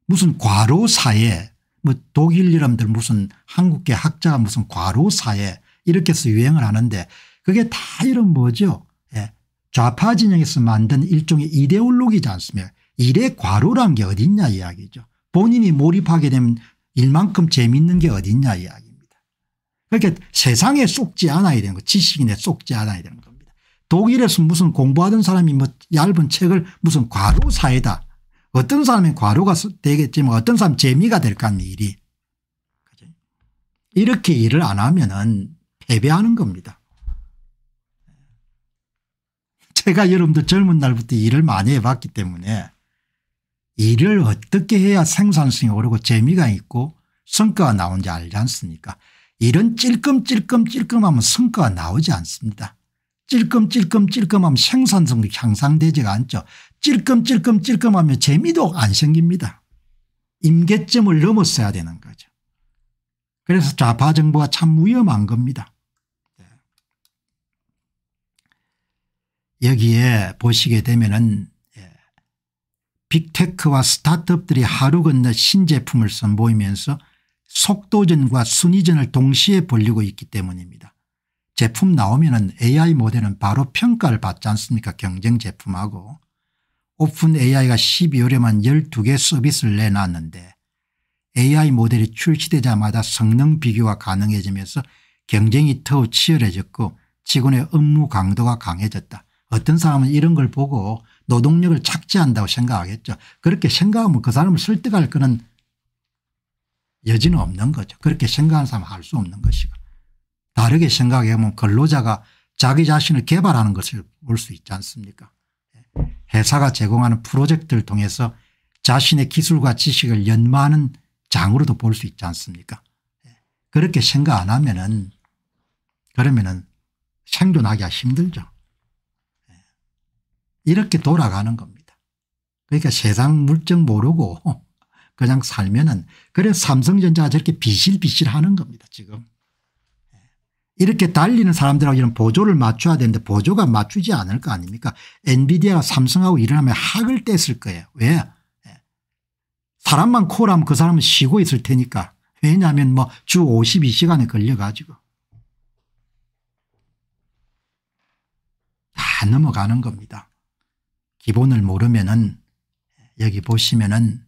무슨 과로사회 뭐 독일 여러분들 무슨 한국계 학자가 무슨 과로사회 이렇게 해서 유행을 하는데 그게 다 이런 뭐죠. 좌파 진영에서 만든 일종의 이데올로기지 않습니까? 일의 과로란 게 어딨냐 이야기죠. 본인이 몰입하게 되면 일만큼 재미있는 게 어딨냐 이야기입니다. 그러니까 세상에 쏙지 않아야 되는 거 지식인에 쏙지 않아야 되는 겁니다. 독일에서 무슨 공부하던 사람이 뭐 얇은 책을 무슨 과로사회다. 어떤 사람은 과로가 되겠지만 어떤 사람은 재미가 될 거 아니에요 일이. 이렇게 일을 안 하면은 패배하는 겁니다. 제가 여러분들 젊은 날부터 일을 많이 해봤기 때문에 일을 어떻게 해야 생산성이 오르고 재미가 있고 성과가 나오는지 알지 않습니까? 일은 찔끔찔끔하면 성과가 나오지 않습니다. 찔끔하면 생산성도 향상되지가 않죠. 찔끔하면 재미도 안 생깁니다. 임계점을 넘었어야 되는 거죠. 그래서 좌파 정부가 참 위험한 겁니다. 여기에 보시게 되면은 빅테크와 스타트업들이 하루 건너 신제품을 선보이면서 속도전과 순위전을 동시에 벌이고 있기 때문입니다. 제품 나오면은 AI 모델은 바로 평가를 받지 않습니까? 경쟁 제품하고. 오픈 AI가 12월에만 12개 서비스를 내놨는데 AI 모델이 출시되자마자 성능 비교가 가능해지면서 경쟁이 더 치열해졌고 직원의 업무 강도가 강해졌다. 어떤 사람은 이런 걸 보고 노동력을 착취한다고 생각하겠죠. 그렇게 생각하면 그 사람을 설득할 그런 여지는 없는 거죠. 그렇게 생각하는 사람은 할 수 없는 것이고. 다르게 생각해보면 근로자가 자기 자신을 개발하는 것을 볼 수 있지 않습니까? 회사가 제공하는 프로젝트를 통해서 자신의 기술과 지식을 연마하는 장으로도 볼 수 있지 않습니까? 그렇게 생각 안 하면은 그러면은 생존하기가 힘들죠. 이렇게 돌아가는 겁니다. 그러니까 세상 물정 모르고 그냥 살면은 그래서 삼성전자가 저렇게 비실비실 하는 겁니다. 지금. 이렇게 달리는 사람들하고 이런 보조를 맞춰야 되는데 보조가 맞추지 않을 거 아닙니까? 엔비디아가 삼성하고 일어나면 학을 뗐을 거예요. 왜? 사람만 콜하면 그 사람은 쉬고 있을 테니까. 왜냐하면 뭐 주 52시간에 걸려가지고. 다 넘어가는 겁니다. 기본을 모르면은 여기 보시면은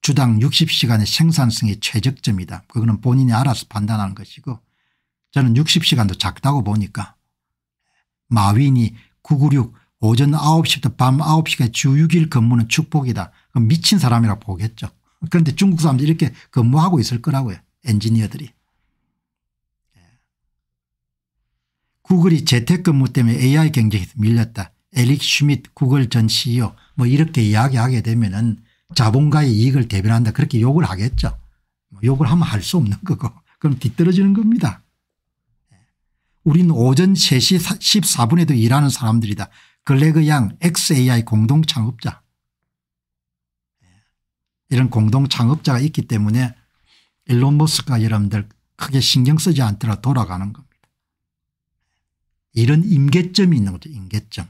주당 60시간의 생산성이 최적점이다. 그거는 본인이 알아서 판단하는 것이고 저는 60시간도 작다고 보니까 마윈이 996 오전 9시부터 밤 9시까지 주 6일 근무는 축복이다. 그럼 미친 사람이라고 보겠죠. 그런데 중국 사람들이 이렇게 근무하고 있을 거라고요. 엔지니어들이. 구글이 재택근무 때문에 AI 경쟁에서 밀렸다. 에릭 슈밋 구글 전 CEO 뭐 이렇게 이야기하게 되면은 자본가의 이익을 대변한다 그렇게 욕을 하겠죠. 욕을 하면 할 수 없는 거고 그럼 뒤떨어지는 겁니다. 우리는 오전 3시 14분에도 일하는 사람들이다. 글레그 양 XAI 공동 창업자. 이런 공동 창업자가 있기 때문에 일론 머스크가 여러분들 크게 신경 쓰지 않더라도 돌아가는 겁니다. 이런 임계점이 있는 거죠. 임계점.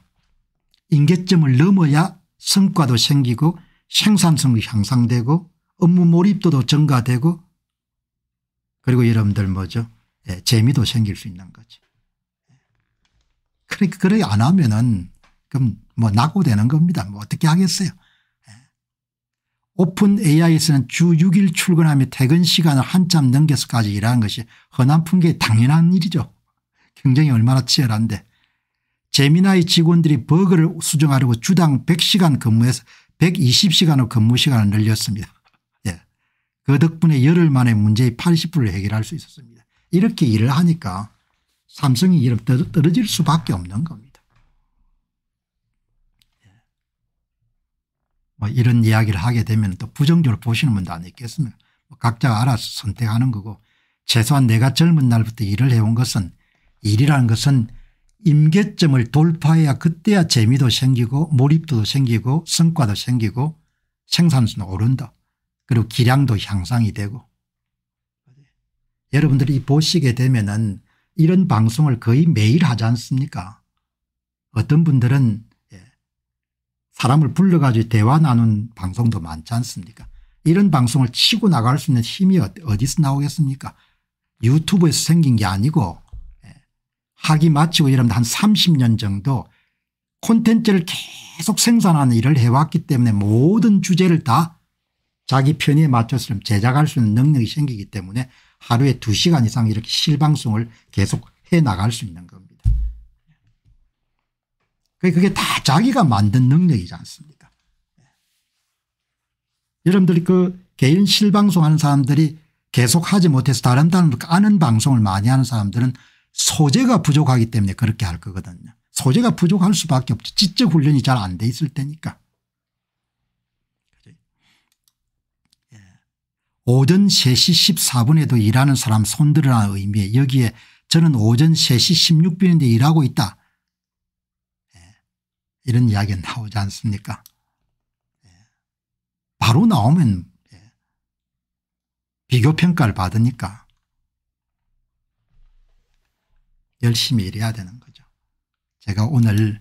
임계점을 넘어야 성과도 생기고 생산성도 향상되고 업무 몰입도도 증가되고 그리고 여러분들 뭐죠? 재미도 생길 수 있는 거죠. 그러니까 그렇게 안 하면은 그럼 뭐 낙오되는 겁니다. 뭐 어떻게 하겠어요. 오픈 AI에서는 주 6일 출근하며 퇴근 시간을 한참 넘겨서까지 일하는 것이 흔한 풍경에 당연한 일이죠. 경쟁이 얼마나 치열한데 제미나이 직원들이 버그를 수정하려고 주당 100시간 근무해서 120시간의 근무 시간을 늘렸습니다. 그 덕분에 열흘 만에 문제의 80%를 해결할 수 있었습니다. 이렇게 일을 하니까 삼성이 떨어질 수밖에 없는 겁니다. 뭐 이런 이야기를 하게 되면 또 부정적으로 보시는 분도 안 있겠습니까? 각자가 알아서 선택하는 거고 최소한 내가 젊은 날부터 일을 해온 것은 일이라는 것은 임계점을 돌파해야 그때야 재미도 생기고 몰입도도 생기고 성과도 생기고 생산성도 오른다. 그리고 기량도 향상이 되고. 여러분들이 보시게 되면은 이런 방송을 거의 매일 하지 않습니까? 어떤 분들은 사람을 불러가지고 대화 나눈 방송도 많지 않습니까? 이런 방송을 치고 나갈 수 있는 힘이 어디서 나오겠습니까? 유튜브에서 생긴 게 아니고 학위 마치고 여러분들 한 30년 정도 콘텐츠를 계속 생산하는 일을 해왔기 때문에 모든 주제를 다 자기 편의에 맞춰서 제작할 수 있는 능력이 생기기 때문에 하루에 2시간 이상 이렇게 실방송을 계속 해 나갈 수 있는 겁니다. 그게 다 자기가 만든 능력이지 않습니까? 여러분들이 그 개인 실방송 하는 사람들이 계속 하지 못해서 다른 아는 방송을 많이 하는 사람들은 소재가 부족하기 때문에 그렇게 할 거거든요. 소재가 부족할 수밖에 없죠. 지적 훈련이 잘 안 돼 있을 때니까. 오전 3시 14분에도 일하는 사람 손들으라는 의미에 여기에 저는 오전 3시 16분인데 일하고 있다. 이런 이야기가 나오지 않습니까? 바로 나오면 비교평가를 받으니까 열심히 일해야 되는 거죠. 제가 오늘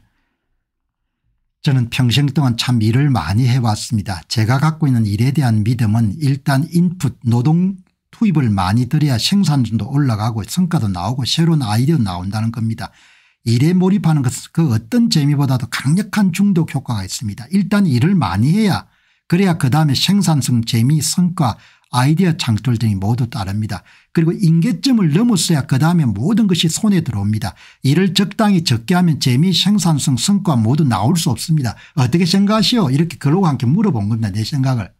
저는 평생 동안 참 일을 많이 해왔습니다. 제가 갖고 있는 일에 대한 믿음은 일단 인풋 노동 투입을 많이 들여야 생산성도 올라가고 성과도 나오고 새로운 아이디어 나온다는 겁니다. 일에 몰입하는 것은 그 어떤 재미보다도 강력한 중독 효과가 있습니다. 일단 일을 많이 해야 그래야 그다음에 생산성 재미 성과 아이디어 창출 등이 모두 따릅니다. 그리고 임계점을 넘었어야 그다음에 모든 것이 손에 들어옵니다. 일을 적당히 적게 하면 재미 생산성 성과 모두 나올 수 없습니다. 어떻게 생각하시오? 이렇게 글로와 함께 물어본 겁니다. 내 생각을.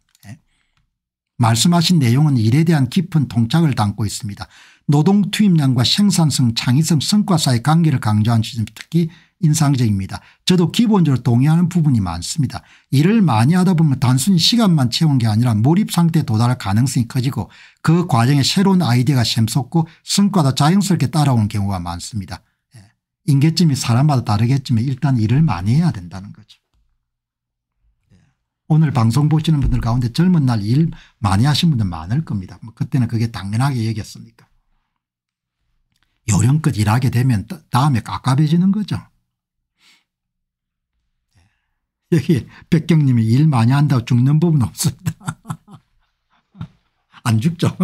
말씀하신 내용은 일에 대한 깊은 통찰을 담고 있습니다. 노동 투입량과 생산성 창의성 성과 사이의 관계를 강조한 지점이 특히 인상적입니다. 저도 기본적으로 동의하는 부분이 많습니다. 일을 많이 하다 보면 단순히 시간만 채우는 게 아니라 몰입 상태에 도달할 가능성이 커지고 그 과정에 새로운 아이디어가 샘솟고 성과도 자연스럽게 따라오는 경우가 많습니다. 임계점이 사람마다 다르겠지만 일단 일을 많이 해야 된다는 거죠. 오늘 방송 보시는 분들 가운데 젊은 날 일 많이 하신 분들 많을 겁니다. 뭐 그때는 그게 당연하게 여겼습니까? 요령껏 일하게 되면 다음에 깝깝해지는 거죠. 여기 백경님이 일 많이 한다고 죽는 법은 없습니다. 안 죽죠.